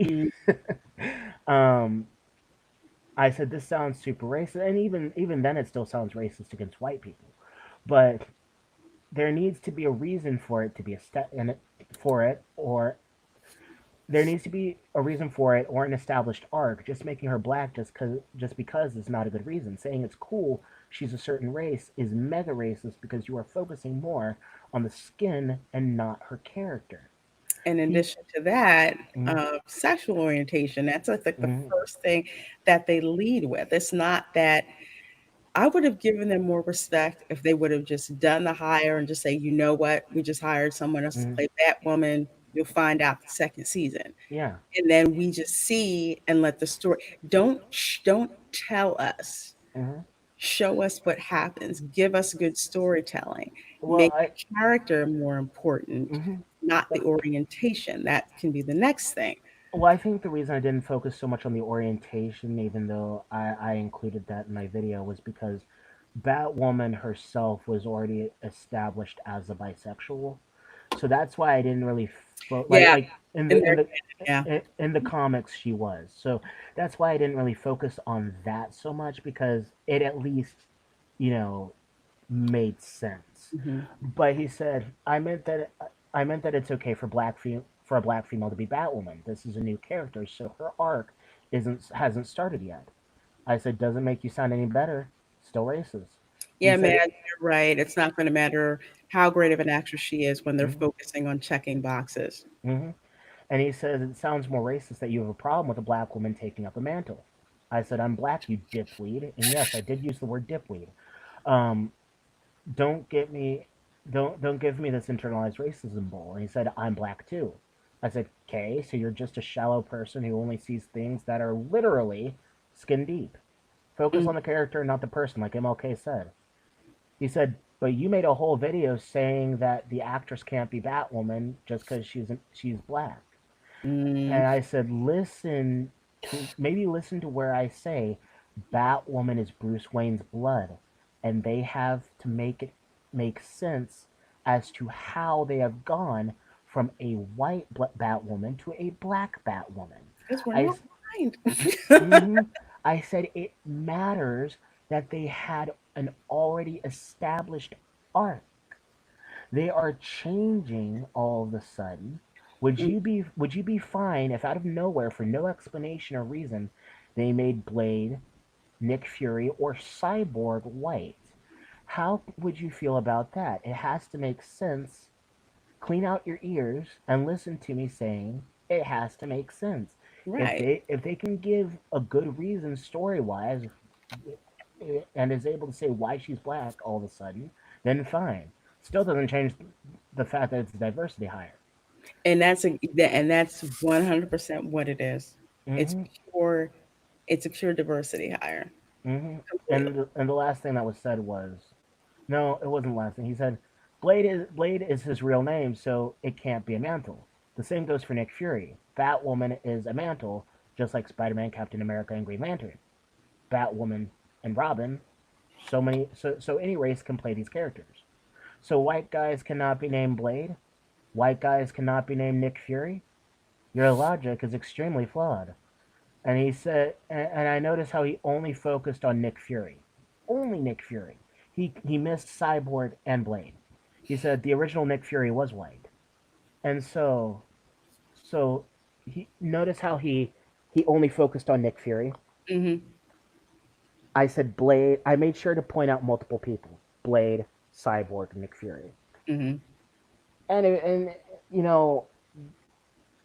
Mm. um, I said this sounds super racist, and even then, it still sounds racist against white people. But there needs to be a reason for it to be a step in it for it, or there needs to be a reason for it, or an established arc. Just making her black just because is not a good reason. Saying it's cool she's a certain race is mega racist because you are focusing more on the skin and not her character. In He, addition to that, mm, sexual orientation, that's like the mm, first thing that they lead with. It's not that I would have given them more respect if they would have just done the hire and just say, you know what, we just hired someone else to mm, play Batwoman. You'll find out the second season. yeah. And then we just see and let the story don't tell us. Mm-hmm. Show us what happens. Give us good storytelling. Well, Make the character more important, mm-hmm. not the orientation. That can be the next thing. Well, I think the reason I didn't focus so much on the orientation, even though I included that in my video, was because Batwoman herself was already established as a bisexual. So that's why I didn't really Yeah, like in their yeah. in the comics she was. So that's why I didn't really focus on that so much because it at least, you know, made sense. Mhm. But he said, I meant that it's okay for for a black female to be Batwoman. This is a new character, so her arc isn't hasn't started yet. I said, doesn't make you sound any better. Still racist. He Yeah, man, said, you're right. It's not going to matter how great of an actress she is when they're mm-hmm, focusing on checking boxes. mm-hmm. And he says it sounds more racist that you have a problem with a black woman taking up a mantle. I said, I'm black, you dipweed. And yes, I did use the word dipweed. Um, don't get me don't give me this internalized racism bull. And he said, I'm black too. I said, okay, so you're just a shallow person who only sees things that are literally skin deep. Focus Mm, on the character, not the person, like MLK said. He said, but you made a whole video saying that the actress can't be Batwoman just because she's black. mm, And I said, listen to where I say Batwoman is Bruce Wayne's blood, and they have to make it make sense as to how they have gone from a white Batwoman to a black Batwoman. because we're I, not blind. mm-hmm, I said it matters that they had an already established arc. They are changing all of a sudden. Would you be fine if out of nowhere, for no explanation or reason, they made Blade, Nick Fury, or Cyborg white? How would you feel about that? It has to make sense. Clean out your ears and listen to me saying it has to make sense. Right. If they can give a good reason story wise, and is able to say why she's black all of a sudden, then fine. Still doesn't change the fact that it's a diversity hire. And that's 100% what it is. It's Mm-hmm. pure it's a pure diversity hire. Mm-hmm. Completely. And the last thing that was said was, no, it wasn't the last thing. He said Blade is his real name, so it can't be a mantle. The same goes for Nick Fury. Batwoman is a mantle, just like Spider-Man, Captain America, and Green Lantern. Batwoman and Robin. So any race can play these characters. So white guys cannot be named Blade. White guys cannot be named Nick Fury. Your logic is extremely flawed. And he said, and I noticed how he only focused on Nick Fury. Only Nick Fury. He missed Cyborg and Blade. He said the original Nick Fury was white. And so he notice how he only focused on Nick Fury. Mhm. I said Blade. I made sure to point out multiple people: Blade, Cyborg, and Nick Fury. Hmm. And you know,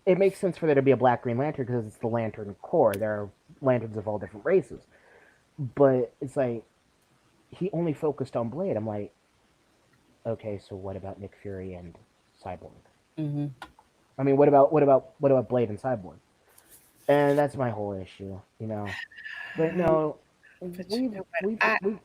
it makes sense for there to be a Black Green Lantern because it's the Lantern Corps. There are lanterns of all different races, but it's like he only focused on Blade. I'm like, okay, so what about Nick Fury and Cyborg? Hmm. I mean, what about Blade and Cyborg? And that's my whole issue, you know. But Um, no, but you know what? we've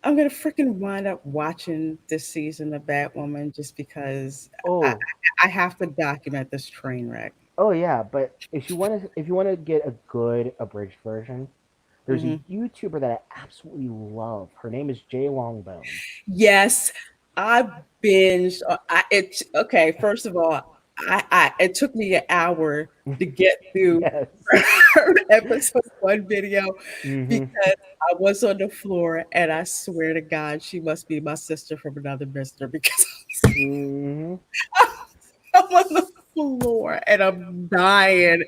I'm gonna freaking wind up watching this season of Batwoman just because I, oh I have to document this train wreck. oh yeah. But if you want to get a good abridged version, there's a Hmm. YouTuber that I absolutely love. Her name is Jay Longbones. Yes, I binged. It okay. First of all, I it took me an hour to get through Yes. her episode one video Mm-hmm. because I was on the floor, and I swear to God, she must be my sister from another mister because Mm-hmm. I'm on the floor and I'm dying,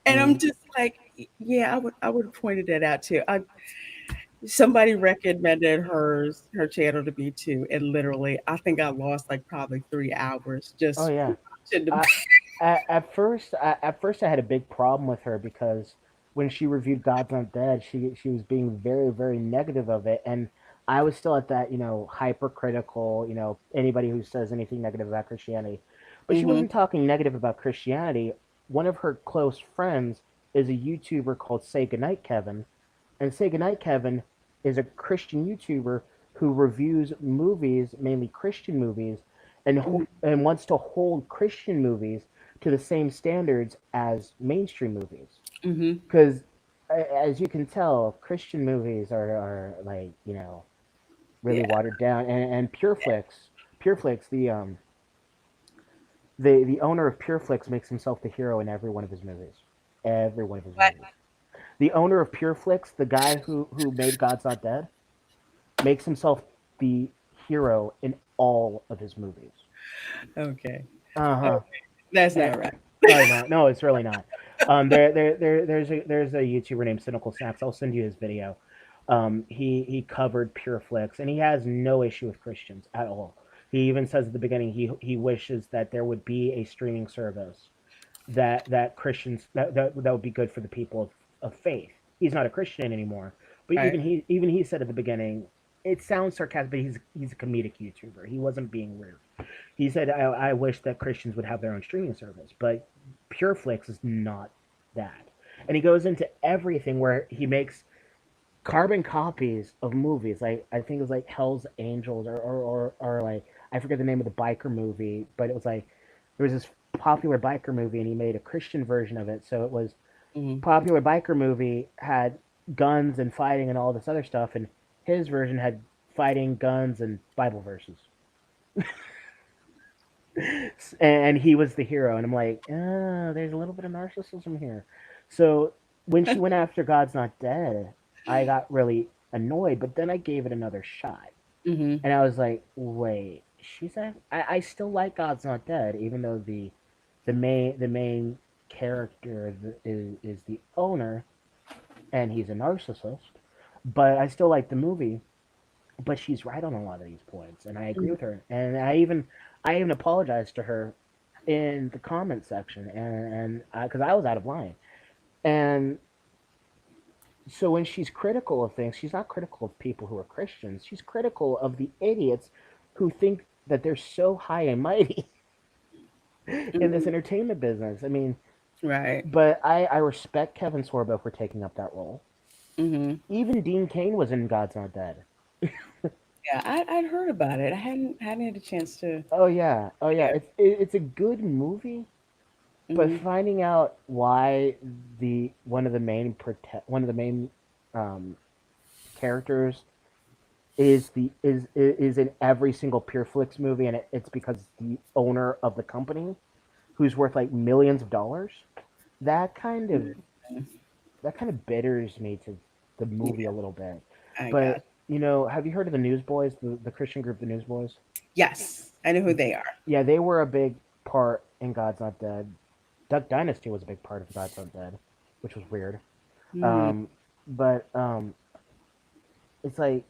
and I'm Mm. just like, yeah, I would have pointed that out too. Somebody recommended her channel to me too, and literally, I think I lost like probably 3 hours Oh just yeah. watching the. I, at first I had a big problem with her because when she reviewed God's Not Dead, she was being very negative of it, and I was still at that hypercritical, anybody who says anything negative about Christianity, but she Hmm. wasn't talking negative about Christianity. One of her close friends is a YouTuber called Say Goodnight Kevin, and Say Goodnight Kevin is a Christian YouTuber who reviews movies, mainly Christian movies, and wants to hold Christian movies to the same standards as mainstream movies. Hmm. Because as you can tell, Christian movies are like really Yeah. watered down, and PureFlix, the owner of PureFlix makes himself the hero in every one of his movies. Every one of his But movies. The owner of PureFlix, the guy who made God's Not Dead, makes himself the hero in all of his movies. okay, Uh huh. that's not right. Oh no, no, it's really not. There's a YouTuber named Cynical Snacks. I'll send you his video. He covered PureFlix, and he has no issue with Christians at all. He even says at the beginning he wishes that there would be a streaming service that Christians that would be good for the people of faith. He's not a Christian anymore, but Right. even he said at the beginning, it sounds sarcastic, but he's a comedic YouTuber. He wasn't being rude. He said, I wish that Christians would have their own streaming service, but PureFlix is not that. And he goes into everything where he makes carbon copies of movies. Like I think it was like Hell's Angels or like I forget the name of the biker movie, but it was like there was this popular biker movie and he made a Christian version of it. So it was Hmm. popular biker movie had guns and fighting and all this other stuff, and his version had fighting, guns, and Bible verses. And he was the hero, and I'm like, there's a little bit of narcissism here. So when she went after God's Not Dead, I got really annoyed, but then I gave it another shot, Hmm. and I was like, wait, I still like God's Not Dead, even though the main character is the owner, and he's a narcissist, but I still like the movie. But she's right on a lot of these points, and I agree with her. And I even apologized to her in the comment section, and because I was out of line. And so when she's critical of things, she's not critical of people who are Christians. She's critical of the idiots who think that they're so high and mighty in this Hmm. entertainment business. I mean, Right. but I respect Kevin Sorbo for taking up that role. Hmm. Even Dean Cain was in God's Not Dead. Yeah, I'd heard about it. I hadn't had a chance to. Oh yeah, Yeah. it's a good movie, but Hmm. finding out why the one of the main um, characters is in every single PureFlix movie, and it's because the owner of the company, who's worth like millions of dollars. That kind of that kind of bitters me to the movie Yeah, a little bit. I got. But have you heard of the Newsboys, the Christian group, the Newsboys? Yes, I know who they are. Yeah, they were a big part in God's Not Dead. Duck Dynasty was a big part of God's Not Dead, which was weird. Mm. Um, but It's like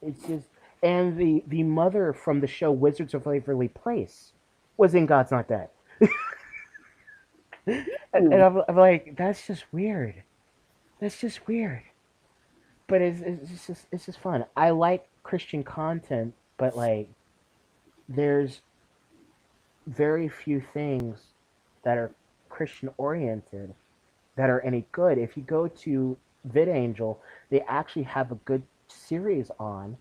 it's just, and the mother from the show Wizards of Waverly Place was in God's Not Dead, and Ooh, I'm like, that's just weird. That's just weird. But it's just fun. I like Christian content, but like there's very few things that are Christian oriented that are any good. If you go to VidAngel, they actually have a good series on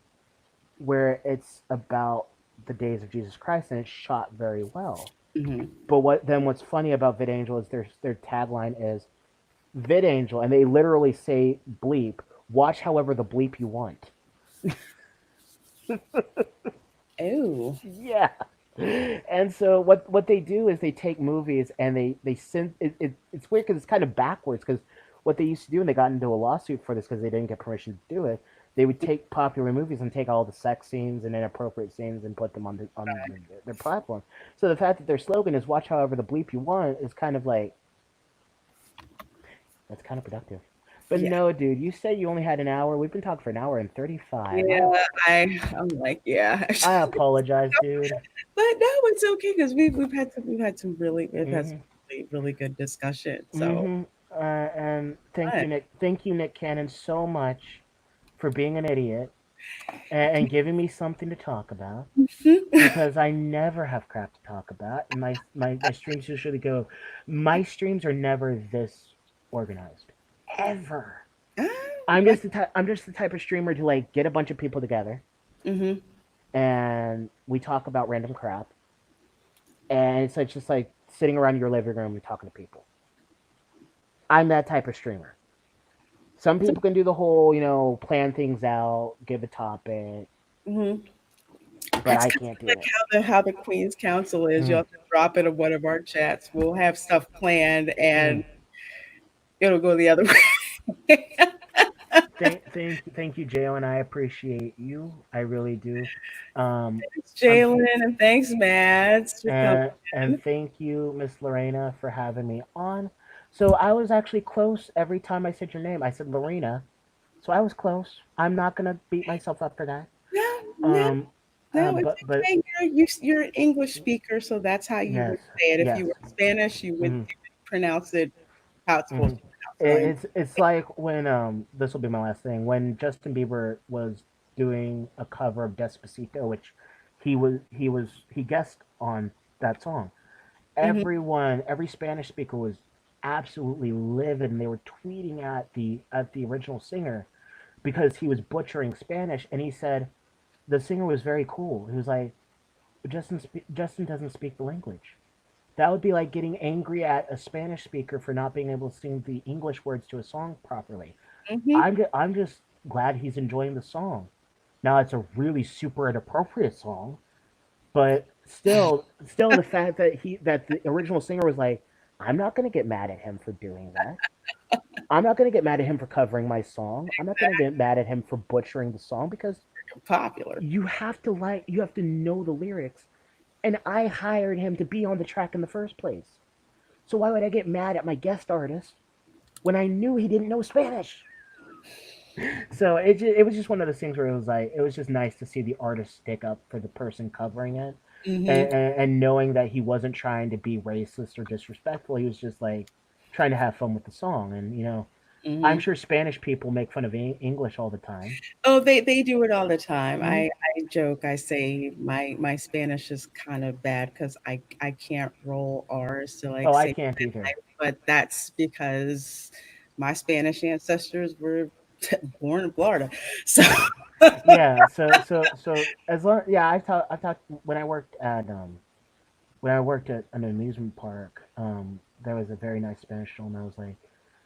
where it's about the days of Jesus Christ and it's shot very well. mhm. But what's funny about VidAngel is their tagline is VidAngel, and they literally say bleep. Watch however the bleep you want. Oh, Yeah. And so what they do is they take movies and they send it's weird because it's kind of backwards because what they used to do and they got into a lawsuit for this because they didn't get permission to do it. They would take popular movies and take all the sex scenes and inappropriate scenes and put them their platform. So the fact that their slogan is "Watch however the bleep you want" is kind of like that's kind of productive. But yeah, no, dude, you said you only had an hour. We've been talking for an hour and 35. yeah. I'm like, yeah. I apologize, dude. But no, it's okay because we've had some Hmm. really good discussion. So Mm-hmm. And fun. thank you, Nick Cannon, so much for being an idiot and giving me something to talk about because I never have crap to talk about. And my streams usually go. My streams are never this organized, ever. Ah, I'm just the type of streamer to like get a bunch of people together mm-hmm. and we talk about random crap, and it's like just like sitting around your living room and talking to people. I'm that type of streamer. Some people can do the whole, plan things out, give a topic, Mm-hmm. but That's I kind can't of do like it. how the Queen's Council is. You'll Mm, have to drop it in one of our chats. We'll have stuff planned, mm. and it'll go the other way. Thank you, Jo, and I appreciate you. I really do. Um, Thanks, I'm, Jalen, and thanks, Mads, for coming and in. thank you, Miss Lorena, for having me on. So I was actually close every time I said your name. I said Lorena, so I was close. I'm not gonna beat myself up for that. No, no, Um, no, it's but okay. You're an English speaker, so that's how you yes, would say it. If yes. you were Spanish, Mm-hmm. you would pronounce it how it's Hmm. supposed to be pronounced. So It's like when this will be my last thing when Justin Bieber was doing a cover of Despacito, which he guessed on that song. mhm, Every Spanish speaker was absolutely livid, and they were tweeting at the original singer because he was butchering Spanish, and he said the singer was very cool. He was like Justin doesn't speak the language. That would be like getting angry at a Spanish speaker for not being able to sing the English words to a song properly. mhm. I'm just glad he's enjoying the song. Now it's a really super inappropriate song, but still the fact that that the original singer was like, I'm not gonna get mad at him for doing that. I'm not gonna get mad at him for covering my song. I'm not gonna get mad at him for butchering the song because Popular. you have to know the lyrics. And I hired him to be on the track in the first place. So why would I get mad at my guest artist when I knew he didn't know Spanish? So it was just one of those things where it was like it was just nice to see the artist stick up for the person covering it, Mhm, and knowing that he wasn't trying to be racist or disrespectful. He was just like trying to have fun with the song, and I'm mhm. sure Spanish people make fun of English all the time. Oh, they do it all the time. Hmm. I joke. I say my Spanish is kind of bad because I can't roll R's to like Oh, I say can't either. life, but that's because my Spanish ancestors were born in Florida. So Yeah, so as long yeah, I thought when I worked at an amusement park, there was a very nice Spanish gentleman.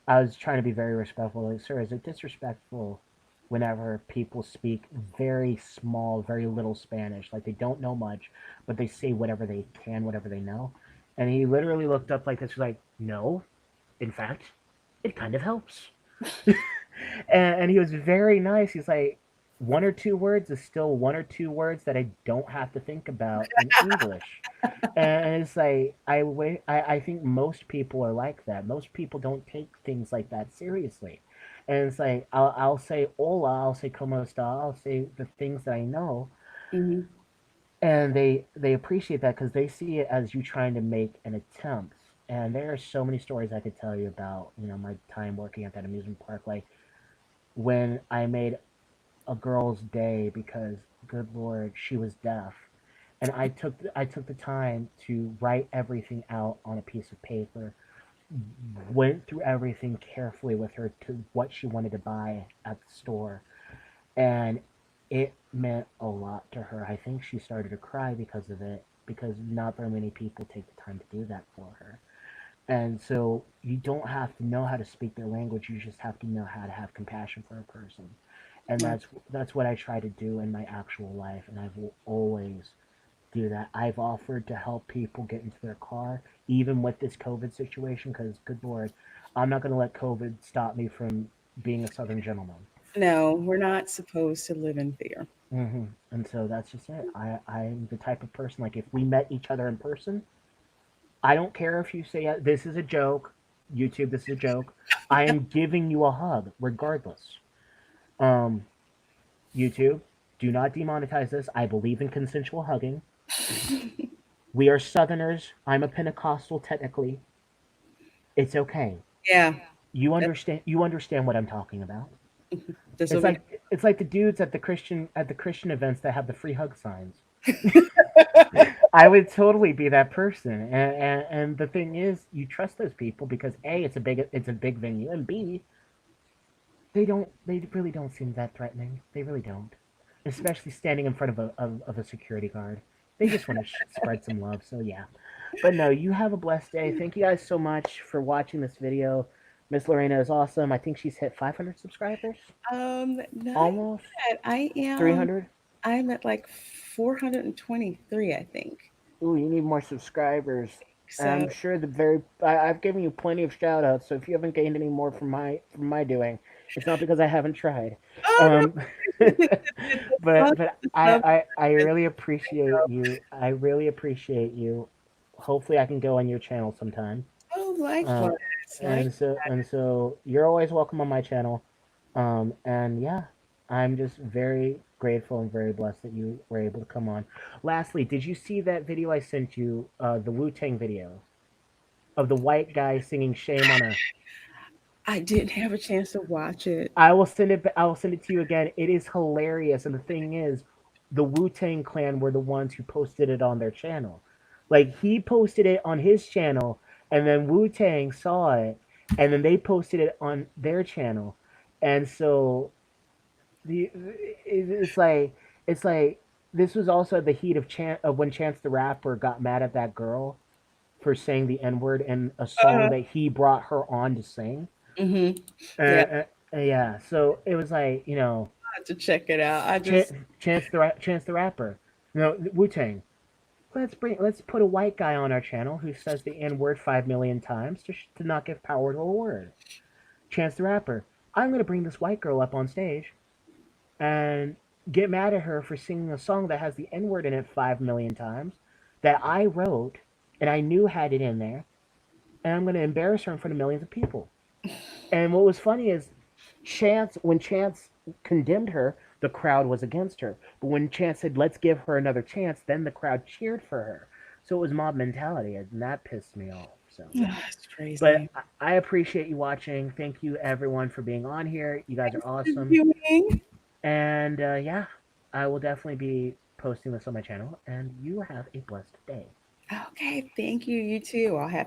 I was trying to be very respectful. Like, sir, is it disrespectful whenever people speak very small, very little Spanish, like they don't know much, but they say whatever they can, whatever they know? And he literally looked up like this, like, no, in fact, it kind of helps. And he was very nice. He's like, one or two words is still one or two words that I don't have to think about in English. And it's like I think most people are like that. Most people don't take things like that seriously. And it's like I'll say hola, I'll say como esta, I'll say the things that I know, Hmm. and they appreciate that because they see it as you trying to make an attempt. And there are so many stories I could tell you about, my time working at that amusement park, like when I made a girl's day because, good lord, she was deaf, and I took the time to write everything out on a piece of paper, went through everything carefully with her to what she wanted to buy at the store, and it meant a lot to her. I think she started to cry because of it, because not very many people take the time to do that for her. And so you don't have to know how to speak their language, you just have to know how to have compassion for a person. And that's what I try to do in my actual life, and I will always do that. I've offered to help people get into their car, even with this COVID situation, because, good lord, I'm not going to let COVID stop me from being a Southern gentleman. No, we're not supposed to live in fear. And so that's just it. I'm the type of person, like, if we met each other in person, I don't care if you say this is a joke, YouTube, this is a joke. I am giving you a hug regardless. Um, YouTube, do not demonetize this. I believe in consensual hugging. We are Southerners. I'm a Pentecostal technically. It's okay. Yeah, You that- understand. You understand what I'm talking about. this will It's be. like it's like the dudes at the Christian events that have the free hug signs. I would totally be that person. And the thing is, you trust those people because A, it's a big venue, and B, they really don't seem that threatening. They really don't, especially standing in front of a security guard. They just want to spread some love. So yeah, but no, you have a blessed day. Thank you guys so much for watching this video. Miss Lorena is awesome. I think she's hit 500 subscribers, Not almost yet. 300. I'm at like 423, I think. Ooh, you need more subscribers. And So, I'm sure I've given you plenty of shout outs, so if you haven't gained any more from my doing, it's not because I haven't tried. oh no, Um, love, but I, love I I this. really appreciate you. I really appreciate you. Hopefully, I can go on your channel sometime. Oh, Uh, likewise, like. and so you're always welcome on my channel. And yeah, I'm just very grateful and very blessed that you were able to come on. Lastly, did you see that video I sent you, the Wu Tang video of the white guy singing "Shame on a"? I didn't have a chance to watch it. I will send it. I will send it to you again. It is hilarious, and the thing is, the Wu Tang Clan were the ones who posted it on their channel. Like, he posted it on his channel, and then Wu Tang saw it, and then they posted it on their channel, and so it's like this was also the heat of when Chance the Rapper got mad at that girl for saying the N word in a song Uh-huh. that he brought her on to sing. Hmm. Uh, Yeah, uh, yeah, so it was like, I have to check it out. I Ch- just. Chance the Rapper, Wu Tang. Let's put a white guy on our channel who says the N word 5 million times to not give power to a word. Chance the Rapper. I'm gonna bring this white girl up on stage and get mad at her for singing a song that has the N word in it 5 million times that I wrote and I knew had it in there, and I'm gonna embarrass her in front of millions of people. And what was funny is when Chance condemned her, the crowd was against her. But when Chance said, "Let's give her another chance," then the crowd cheered for her. So it was mob mentality, and that pissed me off. So yeah. It's But crazy. I appreciate you watching. Thank you everyone for being on here. You guys are awesome. Viewing. And yeah, I will definitely be posting this on my channel. And you have a blessed day. Okay, thank you. You too. I'll have to